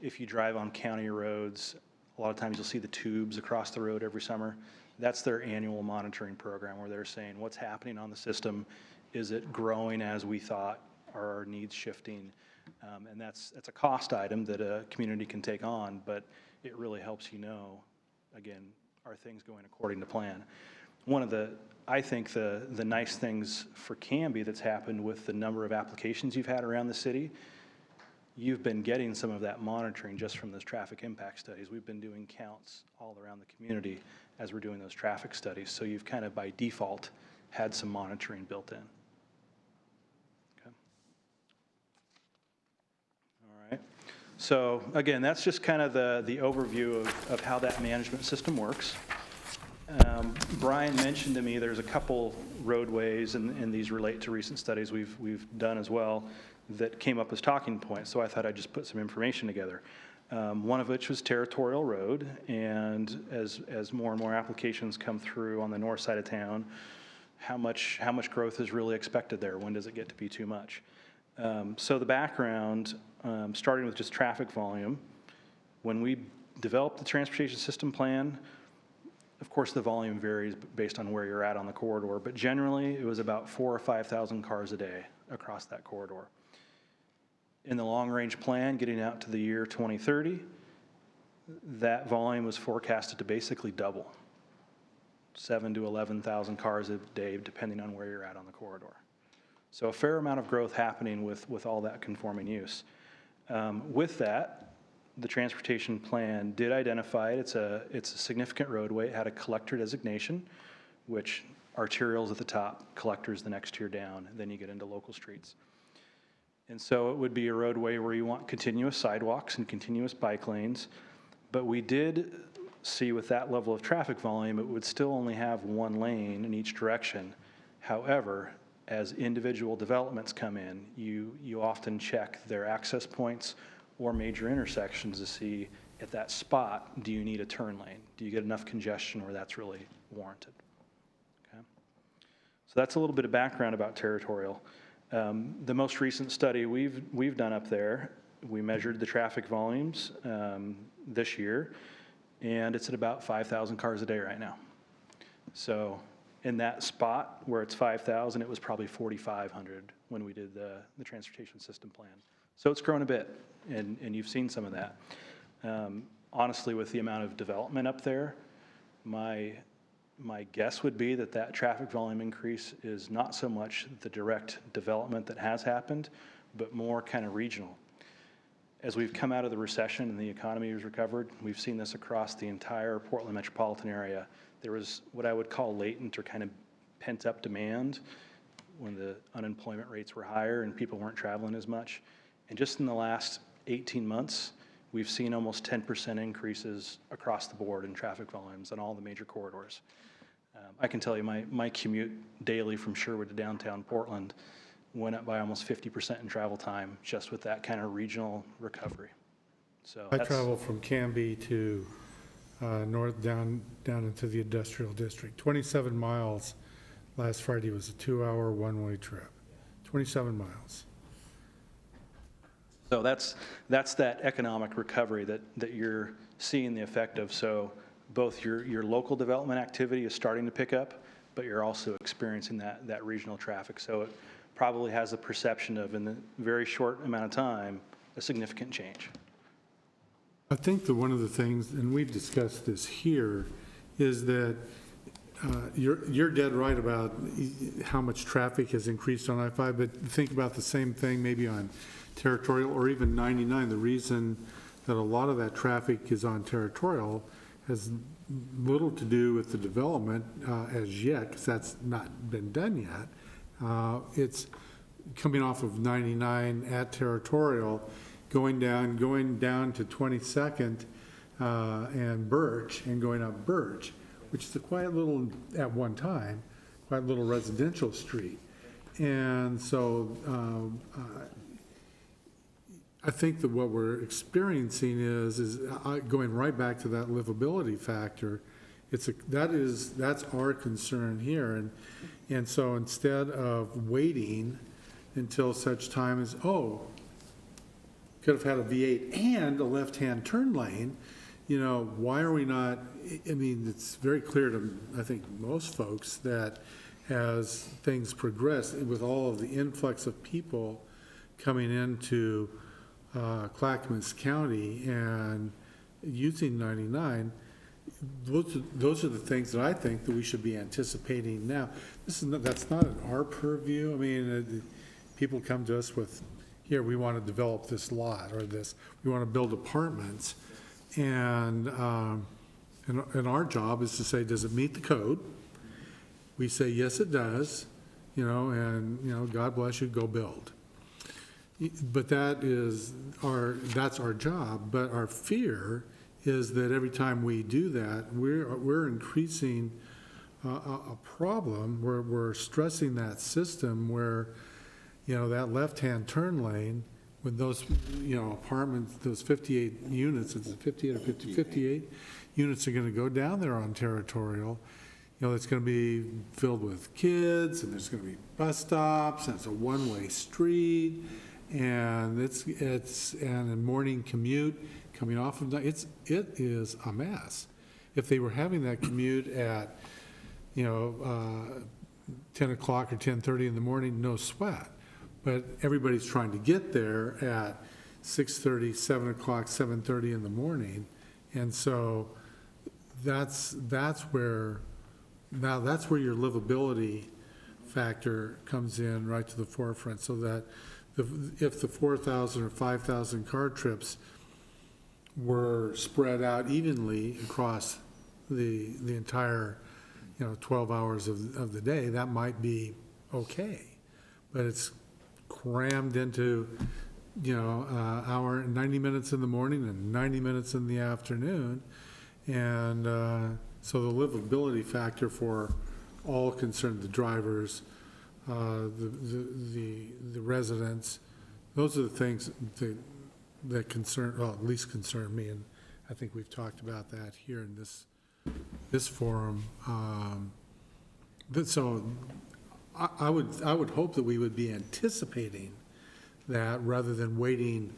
If you drive on county roads, a lot of times you'll see the tubes across the road every summer. That's their annual monitoring program where they're saying what's happening on the system. Is it growing as we thought? Are our needs shifting? And that's a cost item that a community can take on, but it really helps you know, again, are things going according to plan? One of I think the nice things for Canby that's happened with the number of applications you've had around the city, you've been getting some of that monitoring just from those traffic impact studies. We've been doing counts all around the community as we're doing those traffic studies. So you've kind of by default had some monitoring built in. Okay. All right. So again, that's just kind of the overview of how that management system works. Brian mentioned to me there's a couple roadways, and these relate to recent studies we've done as well, that came up as talking points, so I thought I'd just put some information together. One of which was Territorial Road, and as more and more applications come through on the north side of town, how much growth is really expected there? When does it get to be too much? So the background, starting with just traffic volume, when we developed the transportation system plan, of course the volume varies based on where you're at on the corridor, but generally it was about 4,000 or 5,000 cars a day across that corridor. In the long-range plan, getting out to the year 2030, that volume was forecasted to basically double, 7,000 to 11,000 cars a day, depending on where you're at on the corridor. So a fair amount of growth happening with all that conforming use. With that, the transportation plan did identify it. It's a significant roadway. It had a collector designation, which arterials at the top, collectors the next tier down, and then you get into local streets. And so it would be a roadway where you want continuous sidewalks and continuous bike lanes, but we did see with that level of traffic volume, it would still only have one lane in each direction. However, as individual developments come in, you often check their access points or major intersections to see at that spot, do you need a turn lane? Do you get enough congestion where that's really warranted? Okay. So that's a little bit of background about Territorial. The most recent study we've done up there, we measured the traffic volumes this year, and it's at about 5,000 cars a day right now. So in that spot where it's 5,000, it was probably 4,500 when we did the transportation system plan. So it's grown a bit, and you've seen some of that. Honestly, with the amount of development up there, my guess would be that traffic volume increase is not so much the direct development that has happened, but more kind of regional. As we've come out of the recession and the economy has recovered, we've seen this across the entire Portland metropolitan area. There was what I would call latent or kind of pent-up demand when the unemployment rates were higher and people weren't traveling as much. And just in the last 18 months, we've seen almost 10% increases across the board in traffic volumes on all the major corridors. I can tell you my commute daily from Sherwood to downtown Portland went up by almost 50% in travel time just with that kind of regional recovery. So I travel from Canby to north down into the industrial district. 27 miles last Friday was a 2-hour one-way trip. 27 miles. So that's that economic recovery that you're seeing the effect of. So both your local development activity is starting to pick up, but you're also experiencing that regional traffic. So it probably has a perception of, in a very short amount of time, a significant change. I think that one of the things, and we've discussed this here, is that you're dead right about how much traffic has increased on I-5, but think about the same thing maybe on Territorial or even 99. The reason that a lot of that traffic is on Territorial has little to do with the development as yet, because that's not been done yet. It's coming off of 99 at Territorial, going down to 22nd and Birch, and going up Birch, which is a quiet little, at one time, quiet little residential street. And so I think that what we're experiencing is going right back to that livability factor. That's our concern here. And so instead of waiting until such time as, could have had a V8 and a left-hand turn lane, why are we not, I mean, it's very clear to, I think, most folks that as things progress, with all of the influx of people coming into Clackamas County and using 99, those are the things that I think that we should be anticipating now. That's not in our purview. I mean, people come to us with, here, we want to develop this lot, or we want to build apartments. And our job is to say, does it meet the code? We say, yes, it does, and, God bless you, go build. But that's our job. But our fear is that every time we do that, we're increasing a problem. We're stressing that system where, that left-hand turn lane, with those, apartments, those 58 units, is it 58 or 50? 58 units are going to go down there on Territorial. It's going to be filled with kids, and there's going to be bus stops, and it's a one-way street, and it's a morning commute coming off of, it is a mess. If they were having that commute at, 10 o'clock or 10:30 in the morning, no sweat. But everybody's trying to get there at 6:30, 7 o'clock, 7:30 in the morning. And so that's where your livability factor comes in right to the forefront, so that if the 4,000 or 5,000 car trips were spread out evenly across the entire 12 hours of the day, that might be okay. But it's crammed into hour and 90 minutes in the morning and 90 minutes in the afternoon. And so the livability factor for all concerned, the drivers, the residents, those are the things that concern, well, at least concern me, and I think we've talked about that here in this forum. So I would hope that we would be anticipating that rather than waiting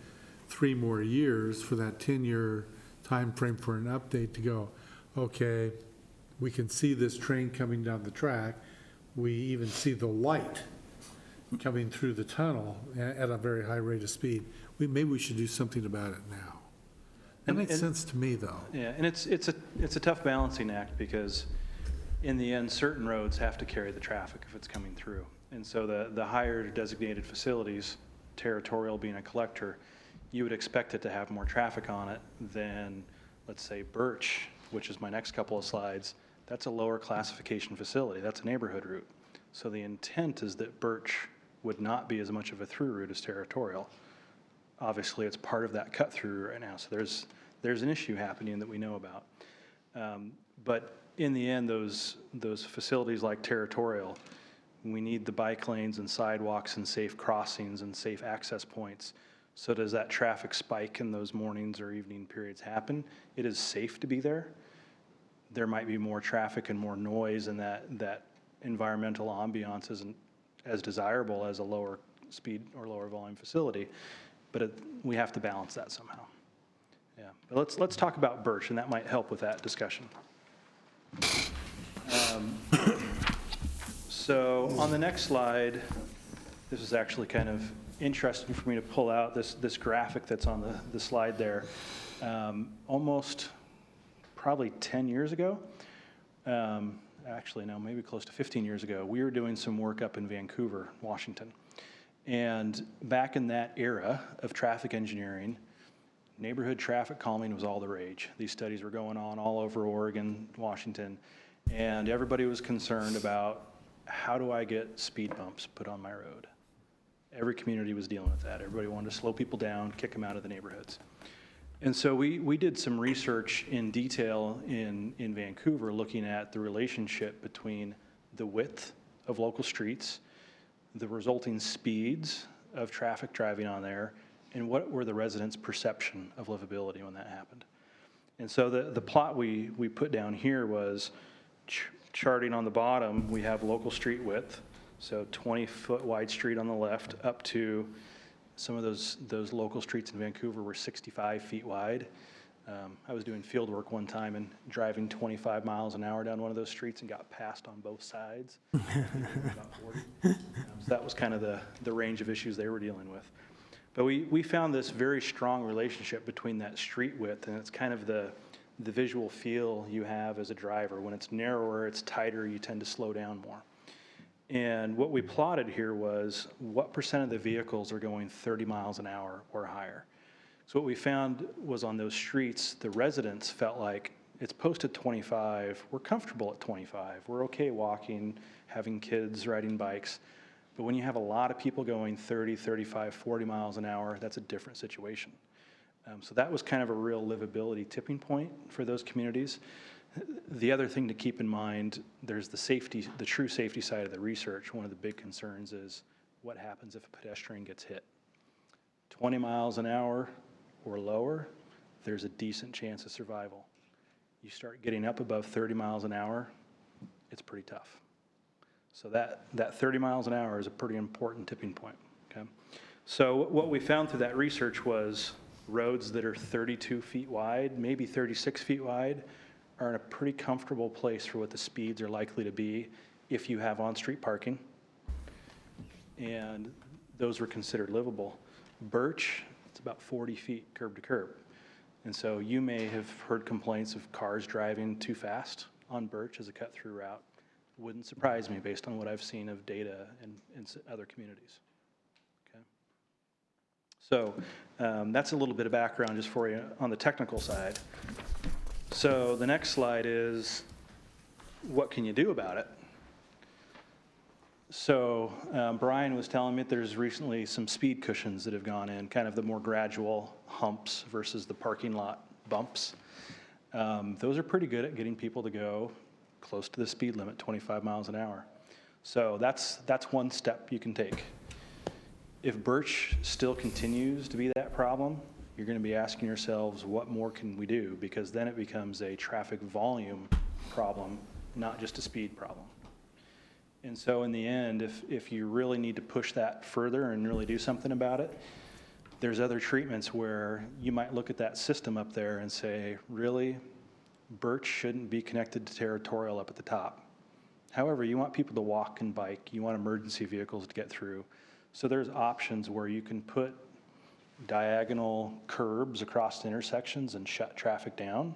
3 more years for that 10-year time frame for an update to go, okay, we can see this train coming down the track. We even see the light coming through the tunnel at a very high rate of speed. Maybe we should do something about it now. That makes sense to me, though. Yeah, and it's a tough balancing act, because in the end, certain roads have to carry the traffic if it's coming through. And so the higher designated facilities, Territorial being a collector, you would expect it to have more traffic on it than, let's say, Birch, which is my next couple of slides. That's a lower classification facility. That's a neighborhood route. So the intent is that Birch would not be as much of a through route as Territorial. Obviously, it's part of that cut through right now. So there's an issue happening that we know about. But in the end, those facilities like Territorial, we need the bike lanes and sidewalks and safe crossings and safe access points. So does that traffic spike in those mornings or evening periods happen? It is safe to be there. There might be more traffic and more noise, and that environmental ambiance isn't as desirable as a lower speed or lower volume facility. But we have to balance that somehow. Yeah. But let's talk about Birch, and that might help with that discussion. So on the next slide, this is actually kind of interesting for me to pull out this graphic that's on the slide there. Almost probably 10 years ago, actually no, maybe close to 15 years ago, we were doing some work up in Vancouver, Washington. And back in that era of traffic engineering, neighborhood traffic calming was all the rage. These studies were going on all over Oregon, Washington, and everybody was concerned about, how do I get speed bumps put on my road? Every community was dealing with that. Everybody wanted to slow people down, kick them out of the neighborhoods. And so we did some research in detail in Vancouver, looking at the relationship between the width of local streets, the resulting speeds of traffic driving on there, and what were the residents' perception of livability when that happened. And so the plot we put down here was charting on the bottom, we have local street width, so 20-foot wide street on the left, up to some of those local streets in Vancouver were 65 feet wide. I was doing field work one time and driving 25 miles an hour down one of those streets and got passed on both sides. About 40. So that was kind of the range of issues they were dealing with. But we found this very strong relationship between that street width, and it's kind of the visual feel you have as a driver. When it's narrower, it's tighter, you tend to slow down more. And what we plotted here was what percent of the vehicles are going 30 miles an hour or higher. So what we found was on those streets, the residents felt like it's posted 25, we're comfortable at 25, we're okay walking, having kids, riding bikes. But when you have a lot of people going 30, 35, 40 miles an hour, that's a different situation. So that was kind of a real livability tipping point for those communities. The other thing to keep in mind, there's the true safety side of the research. One of the big concerns is what happens if a pedestrian gets hit. 20 miles an hour or lower, there's a decent chance of survival. You start getting up above 30 miles an hour, it's pretty tough. So that 30 miles an hour is a pretty important tipping point, okay? So what we found through that research was roads that are 32 feet wide, maybe 36 feet wide, are in a pretty comfortable place for what the speeds are likely to be if you have on-street parking. And those were considered livable. Birch, it's about 40 feet curb to curb. And so you may have heard complaints of cars driving too fast on Birch as a cut-through route. Wouldn't surprise me based on what I've seen of data in other communities. Okay. So that's a little bit of background just for you on the technical side. So the next slide is, what can you do about it? So Brian was telling me that there's recently some speed cushions that have gone in, kind of the more gradual humps versus the parking lot bumps. Those are pretty good at getting people to go close to the speed limit, 25 miles an hour. So that's one step you can take. If Birch still continues to be that problem, you're going to be asking yourselves, what more can we do? Because then it becomes a traffic volume problem, not just a speed problem. And so in the end, if you really need to push that further and really do something about it, there's other treatments where you might look at that system up there and say, really, Birch shouldn't be connected to Territorial up at the top. However, you want people to walk and bike, you want emergency vehicles to get through. So there's options where you can put diagonal curbs across the intersections and shut traffic down,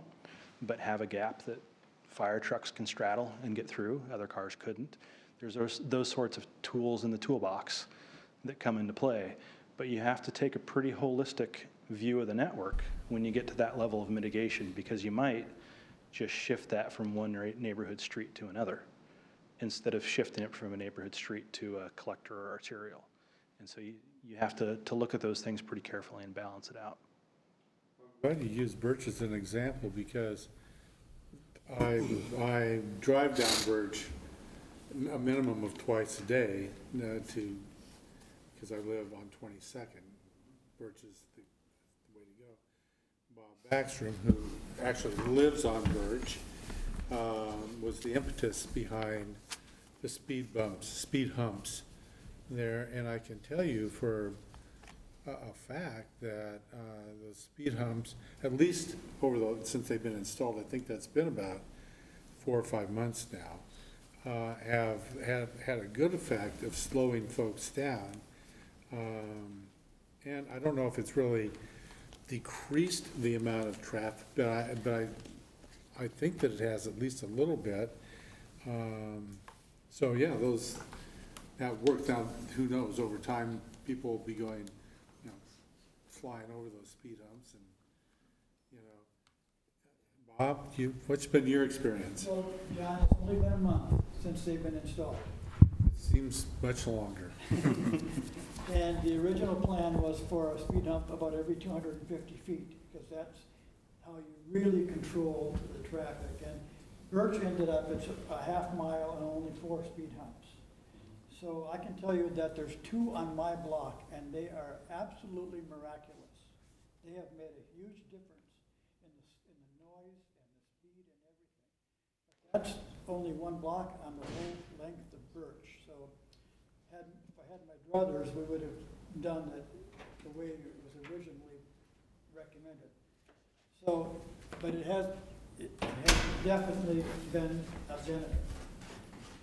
but have a gap that fire trucks can straddle and get through, other cars couldn't. There's those sorts of tools in the toolbox that come into play, but you have to take a pretty holistic view of the network when you get to that level of mitigation, because you might just shift that from one neighborhood street to another instead of shifting it from a neighborhood street to a collector or arterial. And so you have to look at those things pretty carefully and balance it out. I'm glad you use Birch as an example, because I drive down Birch a minimum of twice a day because I live on 22nd. Birch is the way to go. Bob Backstrom, who actually lives on Birch, was the impetus behind the speed humps there. And I can tell you for a fact that the speed humps, at least since they've been installed, I think that's been about 4 or 5 months now, have had a good effect of slowing folks down. And I don't know if it's really decreased the amount of traffic, but I think that it has at least a little bit. So yeah, that worked out. Who knows, over time, people will be going, flying over those speed humps. And Bob, what's been your experience? Well, John, it's only been a month since they've been installed. It seems much longer. And the original plan was for a speed hump about every 250 feet, because that's how you really control the traffic. And Birch ended up, it's a half mile and only 4 speed humps. So I can tell you that there's 2 on my block, and they are absolutely miraculous. They have made a huge difference in the noise and the speed and everything. But that's only 1 block on the whole length of Birch. So if I had my druthers, we would have done it the way it was originally recommended. So, but it has definitely been a benefit.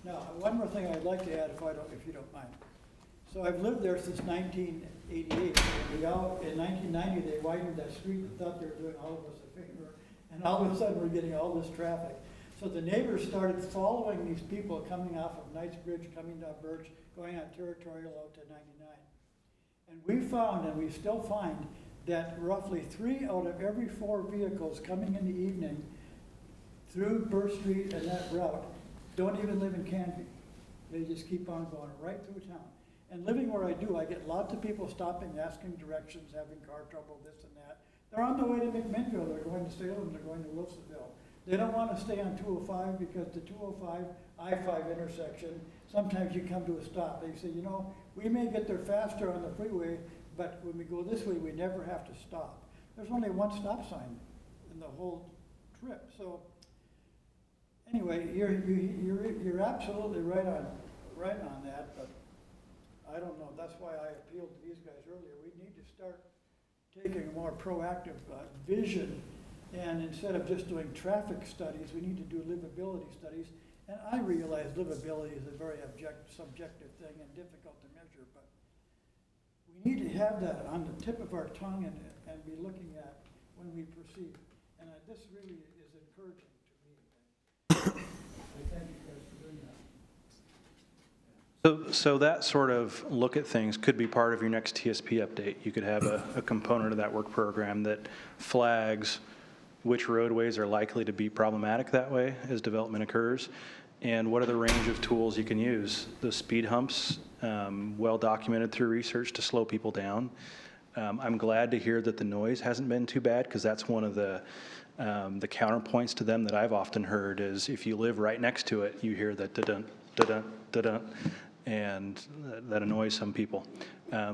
Now, one more thing I'd like to add, if you don't mind. So I've lived there since 1988. In 1990, they widened that street and thought they were doing all of us a favor, and all of a sudden, we're getting all this traffic. So the neighbors started following these people coming off of Knightsbridge, coming down Birch, going on Territorial out to 99. And we found, and we still find, that roughly 3 out of every 4 vehicles coming in the evening through Birch Street and that route don't even live in Canby. They just keep on going right through town. And living where I do, I get lots of people stopping, asking directions, having car trouble, this and that. They're on the way to McMinnville, they're going to Salem, they're going to Wilsonville. They don't want to stay on 205 because the 205 I-5 intersection, sometimes you come to a stop. They say, you know, we may get there faster on the freeway, but when we go this way, we never have to stop. There's only 1 stop sign in the whole trip. So anyway, you're absolutely right on that, but I don't know. That's why I appealed to these guys earlier. We need to start taking a more proactive vision, and instead of just doing traffic studies, we need to do livability studies. And I realize livability is a very subjective thing and difficult to measure, but we need to have that on the tip of our tongue and be looking at when we proceed. And this really is encouraging to me. I thank you guys for doing that. So that sort of look at things could be part of your next TSP update. You could have a component of that work program that flags which roadways are likely to be problematic that way as development occurs, and what are the range of tools you can use. The speed humps, well documented through research to slow people down. I'm glad to hear that the noise hasn't been too bad, because that's one of the counterpoints to them that I've often heard is if you live right next to it, you hear that da-dun, da-dun, da-dun, and that annoys some people.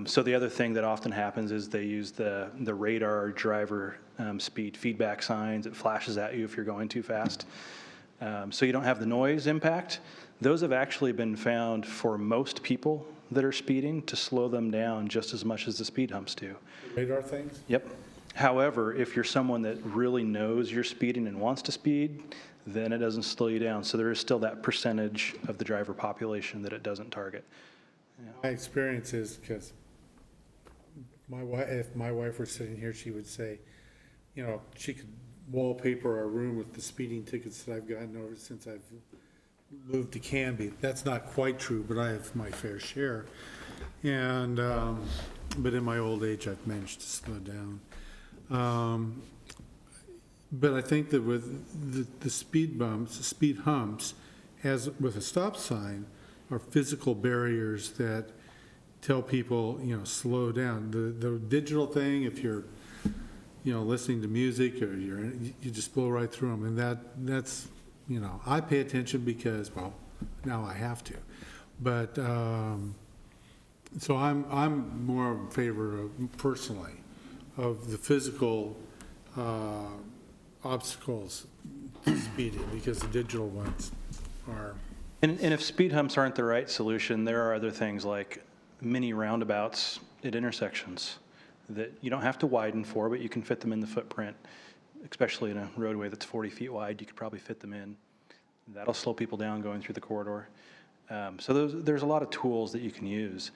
So the other thing that often happens is they use the radar driver speed feedback signs. It flashes at you if you're going too fast. So you don't have the noise impact. Those have actually been found for most people that are speeding to slow them down just as much as the speed humps do. Radar things? Yep. However, if you're someone that really knows you're speeding and wants to speed, then it doesn't slow you down. So there is still that percentage of the driver population that it doesn't target. My experience is, because if my wife were sitting here, she would say, you know, she could wallpaper our room with the speeding tickets that I've gotten over since I've moved to Canby. That's not quite true, but I have my fair share. And, but in my old age, I've managed to slow down. But I think that with the speed bumps, the speed humps, as with a stop sign, are physical barriers that tell people, you know, slow down. The digital thing, if you're, you know, listening to music or you just blow right through them, and that's, you know, I pay attention because, well, now I have to. But so I'm more in favor of, personally, of the physical obstacles to speeding, because the digital ones are. And if speed humps aren't the right solution, there are other things like mini roundabouts at intersections that you don't have to widen for, but you can fit them in the footprint, especially in a roadway that's 40 feet wide. You could probably fit them in. That'll slow people down going through the corridor. So there's a lot of tools that you can use.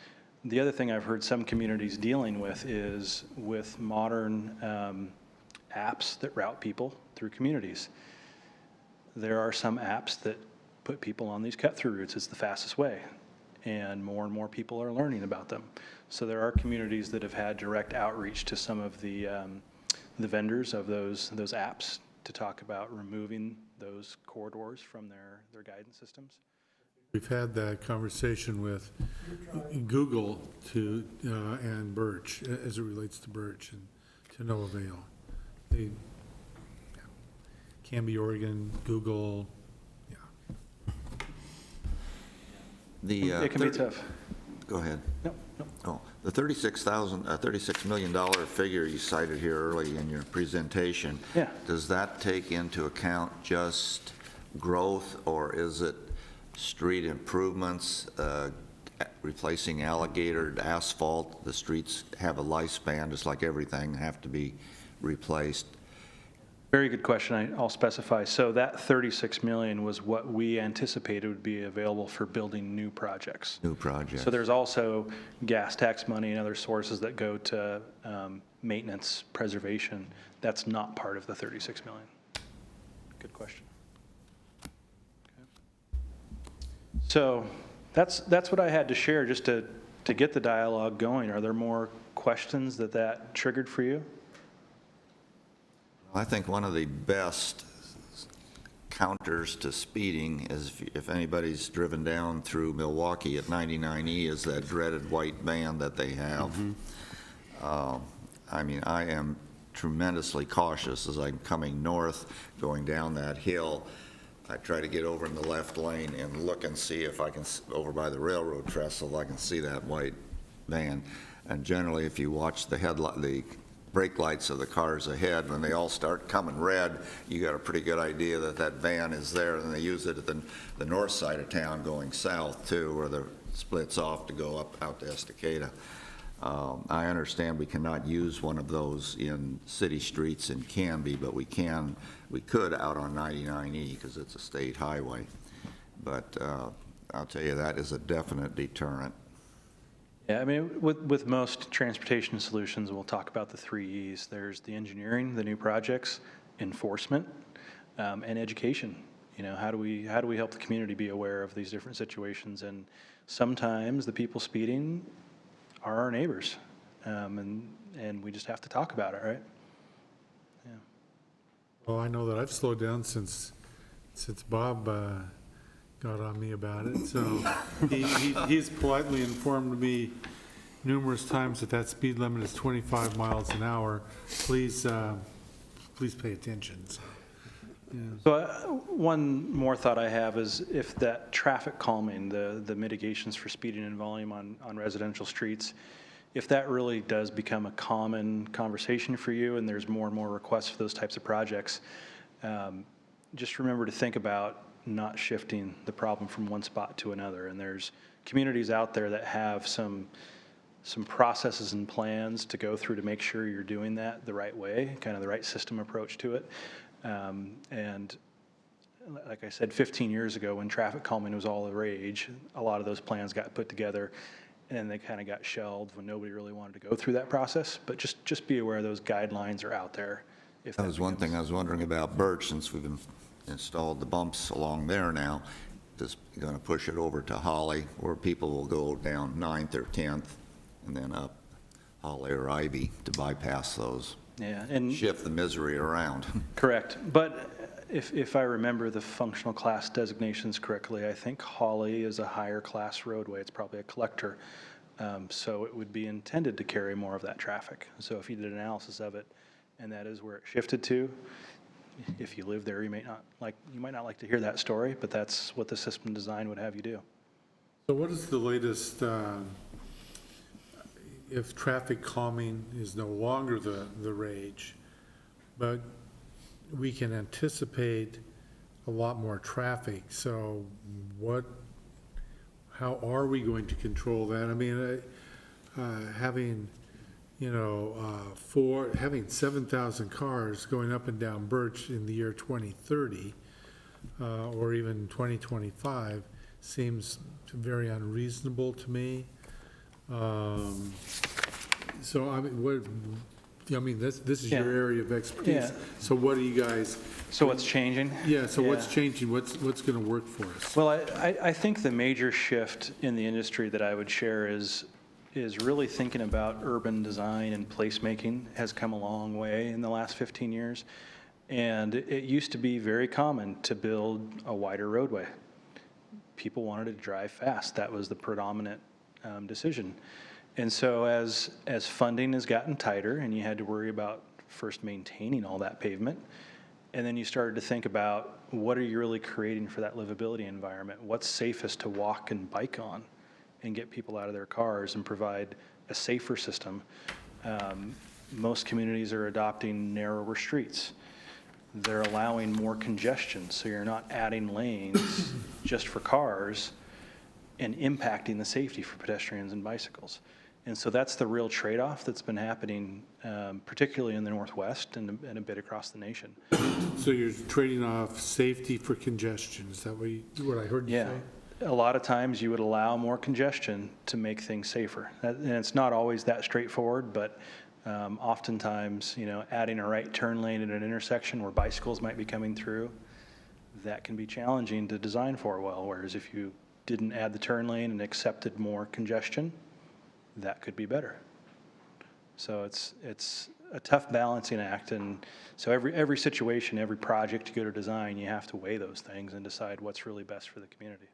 The other thing I've heard some communities dealing with is with modern apps that route people through communities. There are some apps that put people on these cut-through routes. It's the fastest way, and more people are learning about them. So there are communities that have had direct outreach to some of the vendors of those apps to talk about removing those corridors from their guidance systems. We've had that conversation with Google and Birch, as it relates to Birch, and to no avail. Canby, Oregon, Google, yeah. It can be tough. Go ahead. No, no. Oh, the $36 million figure you cited here early in your presentation. Yeah. Does that take into account just growth, or is it street improvements, replacing alligator asphalt? The streets have a lifespan, just like everything, have to be replaced. Very good question. I'll specify. So that 36 million was what we anticipated would be available for building new projects. New projects. So there's also gas tax money and other sources that go to maintenance, preservation. That's not part of the 36 million. Good question. Okay. So that's what I had to share just to get the dialogue going. Are there more questions that triggered for you? I think one of the best counters to speeding is if anybody's driven down through Milwaukee at 99E is that dreaded white van that they have. I mean, I am tremendously cautious as I'm coming north, going down that hill. I try to get over in the left lane and look and see if I can, over by the railroad trestle, I can see that white van. And generally, if you watch the brake lights of the cars ahead, when they all start coming red, you got a pretty good idea that that van is there, and they use it at the north side of town going south too, where the splits off to go up out to Estacada. I understand we cannot use one of those in city streets in Canby, but we could out on 99E because it's a state highway. But I'll tell you, that is a definite deterrent. Yeah, I mean, with most transportation solutions, we'll talk about the 3 E's. There's the engineering, the new projects, enforcement, and education. You know, how do we help the community be aware of these different situations? And sometimes the people speeding are our neighbors, and we just have to talk about it, right? Yeah. Well, I know that I've slowed down since Bob got on me about it. So he's politely informed me numerous times that speed limit is 25 miles an hour. Please pay attention. So, yeah. So one more thought I have is if that traffic calming, the mitigations for speeding and volume on residential streets, if that really does become a common conversation for you and there's more and more requests for those types of projects, just remember to think about not shifting the problem from one spot to another. And there's communities out there that have some processes and plans to go through to make sure you're doing that the right way, kind of the right system approach to it. And like I said, 15 years ago when traffic calming was all the rage, a lot of those plans got put together and they kind of got shelved when nobody really wanted to go through that process. But just be aware those guidelines are out there. If That was one thing I was wondering about Birch, since we've installed the bumps along there now. Just going to push it over to Holly, where people will go down 9th or 10th and then up Holly or Ivy to bypass those. Yeah, and Shift the misery around. correct. But if I remember the functional class designations correctly, I think Holly is a higher class roadway. It's probably a collector. So it would be intended to carry more of that traffic. So if you did an analysis of it and that is where it shifted to, if you live there, you might not like to hear that story, but that's what the system design would have you do. So what is the latest, if traffic calming is no longer the rage, but we can anticipate a lot more traffic, so how are we going to control that? I mean, having, having 7,000 cars going up and down Birch in the year 2030, or even 2025, seems very unreasonable to me. So, this is your area of expertise. Yeah. So what do you guys? So what's changing? Yeah, so what's changing? What's going to work for us? Well, I think the major shift in the industry that I would share is really thinking about urban design and placemaking has come a long way in the last 15 years. And it used to be very common to build a wider roadway. People wanted to drive fast. That was the predominant decision. And so as funding has gotten tighter and you had to worry about first maintaining all that pavement, And then you started to think about, what are you really creating for that livability environment? What's safest to walk and bike on and get people out of their cars and provide a safer system? Most communities are adopting narrower streets. They're allowing more congestion, so you're not adding lanes just for cars and impacting the safety for pedestrians and bicycles. And so that's the real trade-off that's been happening, particularly in the Northwest and a bit across the nation. So you're trading off safety for congestion, is that what I heard you Yeah. say? A lot of times you would allow more congestion to make things safer. And it's not always that straightforward, but oftentimes, adding a right turn lane at an intersection where bicycles might be coming through, that can be challenging to design for well, whereas if you didn't add the turn lane and accepted more congestion, that could be better. So it's a tough balancing act, and so every situation, every project you go to design, you have to weigh those things and decide what's really best for the community.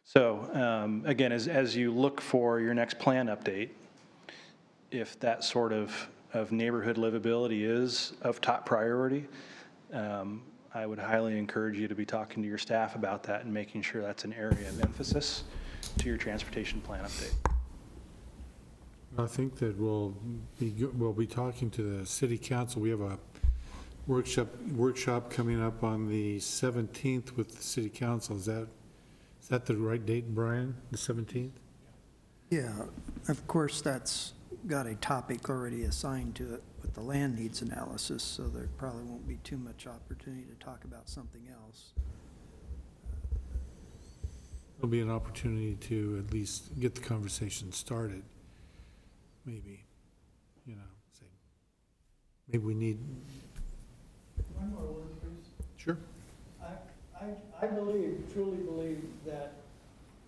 So again, as you look for your next plan update, if that sort of neighborhood livability is of top priority, I would highly encourage you to be talking to your staff about that and making sure that's an area of emphasis to your transportation plan update. I think that we'll be talking to the city council. We have a workshop coming up on the 17th with the city council. Is that the right date, Brian? The 17th? Yeah, of course, that's got a topic already assigned to it with the land needs analysis, so there probably won't be too much opportunity to talk about something else. There'll be an opportunity to at least get the conversation started. Maybe, say, maybe we need. One more word, please. Sure. I truly believe that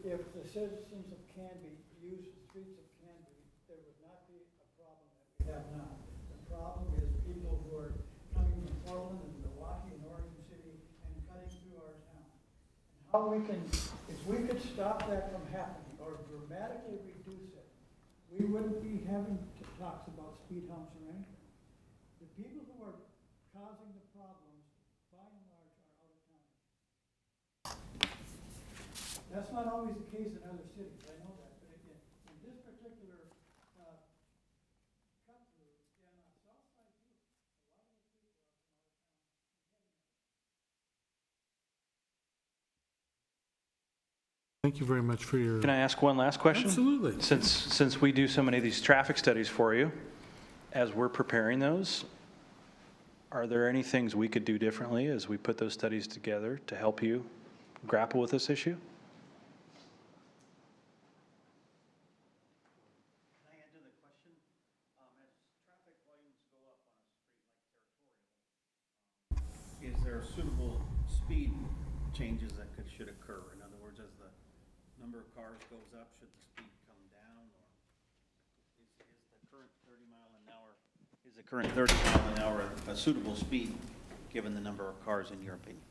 if the citizens of Canby used the streets of Canby, there would not be a problem that we have now. The problem is people who are coming from Portland and Milwaukee and Oregon City and cutting through our town. And how if we could stop that from happening or dramatically reduce it, we wouldn't be having talks about speed humps or anything. The people who are causing the problems, by and large, are out of town. That's not always the case in other cities, I know that, but again, in this particular cut through, and on south side too, a lot of the people are from out of town. Thank you very much for your. Can I ask one last question? Absolutely. Since we do so many of these traffic studies for you, as we're preparing those, are there any things we could do differently as we put those studies together to help you grapple with this issue? Can I answer the question? As traffic volumes go up on a street like Territorial, is there suitable speed changes that should occur? In other words, as the number of cars goes up, should the speed come down? Or is the current 30 mile an hour, a suitable speed given the number of cars in your opinion?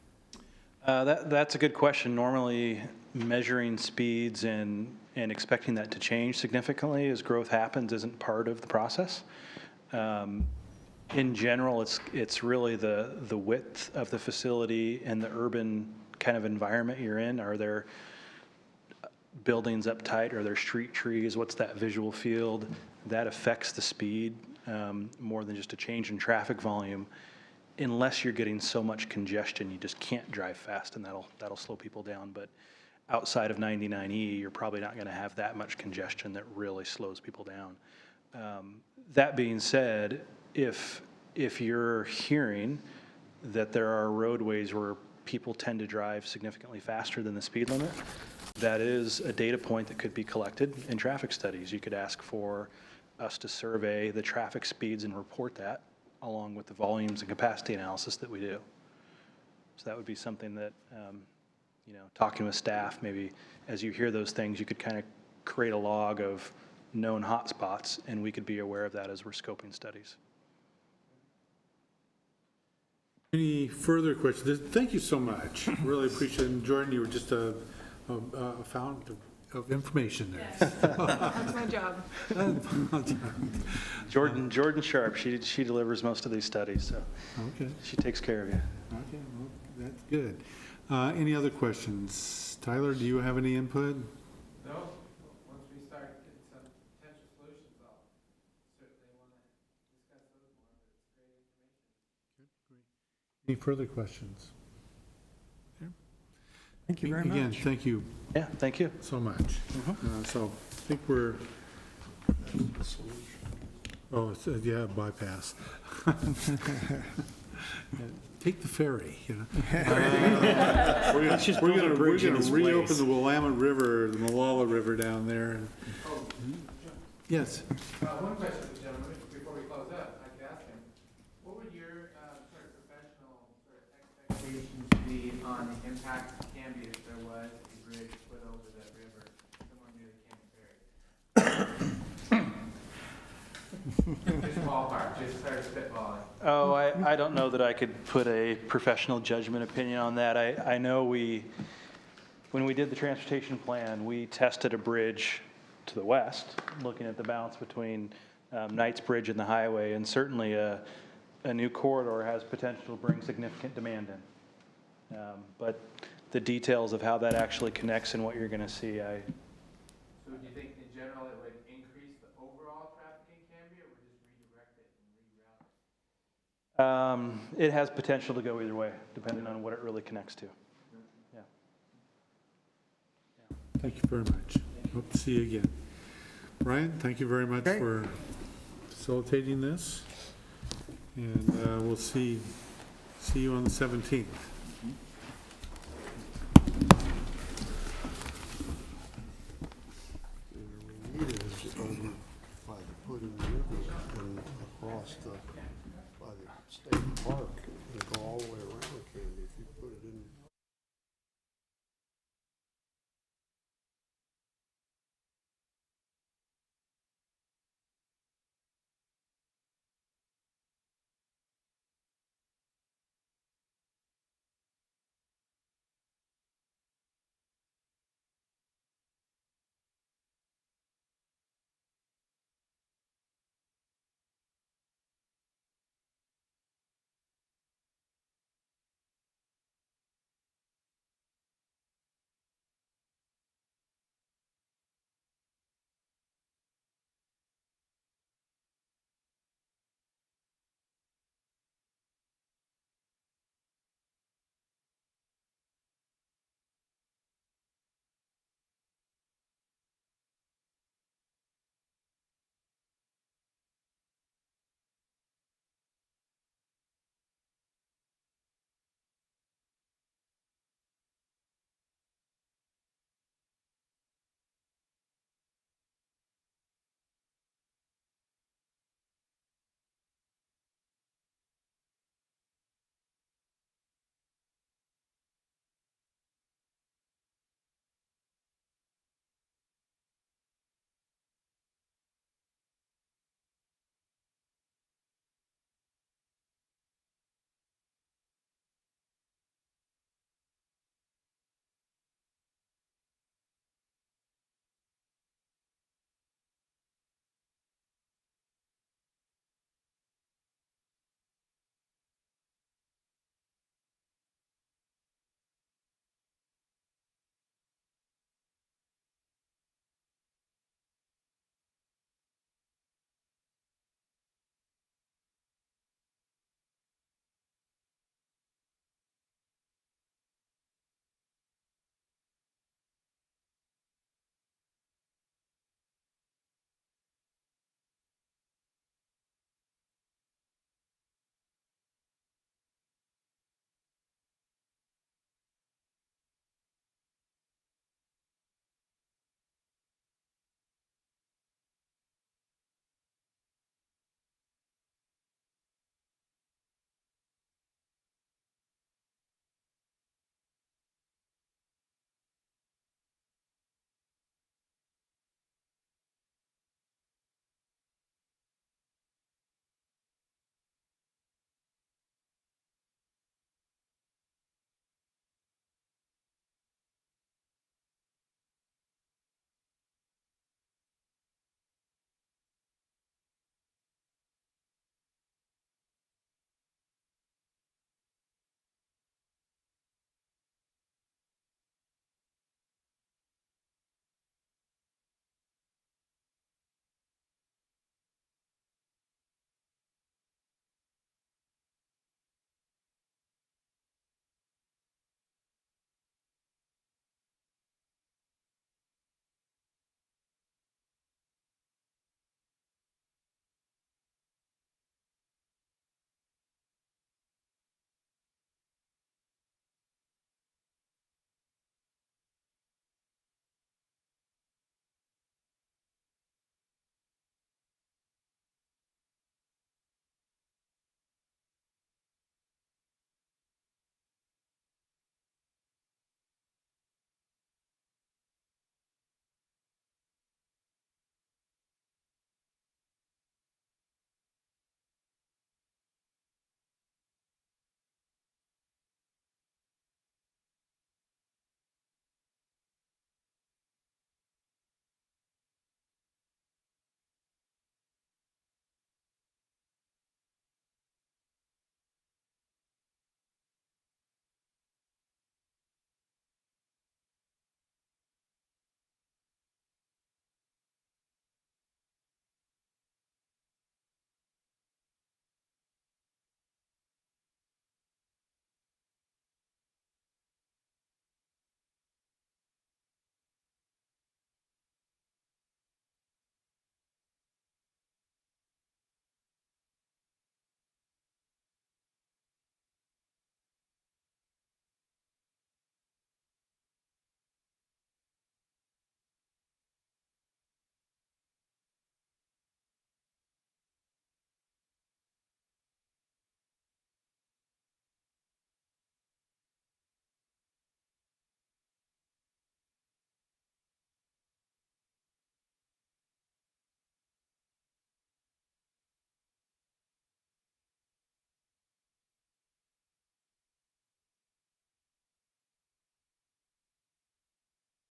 That's a good question. Normally, measuring speeds and expecting that to change significantly as growth happens isn't part of the process. In general, it's really the width of the facility and the urban kind of environment you're in. Are there buildings up tight? Are there street trees? What's that visual field? That affects the speed more than just a change in traffic volume. Unless you're getting so much congestion, you just can't drive fast, and that'll slow people down. But outside of 99E, you're probably not going to have that much congestion that really slows people down. That being said, if you're hearing that there are roadways where people tend to drive significantly faster than the speed limit, that is a data point that could be collected in traffic studies. You could ask for us to survey the traffic speeds and report that, along with the volumes and capacity analysis that we do. So that would be something that, talking with staff, maybe as you hear those things, you could kind of create a log of known hotspots, and we could be aware of that as we're scoping studies. Any further questions? Thank you so much. Really appreciate it. And Jordan, you were just a fount of information there. That's my job. Jordan Sharp, she delivers most of these studies, so Okay, she takes care of you. okay, well, that's good. Any other questions? Tyler, do you have any input? No, once we start getting some potential solutions, I'll certainly want to discuss those more, but it's great information. Any further questions? Thank you very Again, much. thank you Yeah, thank you. so much. So I think we're, oh, yeah, bypass. Take the ferry, you know. We're gonna reopen the Willamette River, the Malala River down there. and- Yes, One question, gentlemen, before we close up, I could ask him, what would your sort of professional sort of expectations be on the impact of Canby if there was a bridge put over that river somewhere near the Canby Ferry? Just ballpark, just start spitballing. Oh, I don't know that I could put a professional judgment opinion on that. I know when we did the transportation plan, we tested a bridge to the west, looking at the balance between Knightsbridge and the highway, and certainly a new corridor has potential to bring significant demand in. But the details of how that actually connects and what you're going to see, So do you think in general it would increase the overall traffic in Canby, or would just redirect it and reroute it? it has potential to go either way, depending on what it really connects to. Yeah. thank you very much. Hope to see you again. Brian, thank you very much Okay. for facilitating this. And we'll see you on the 17th.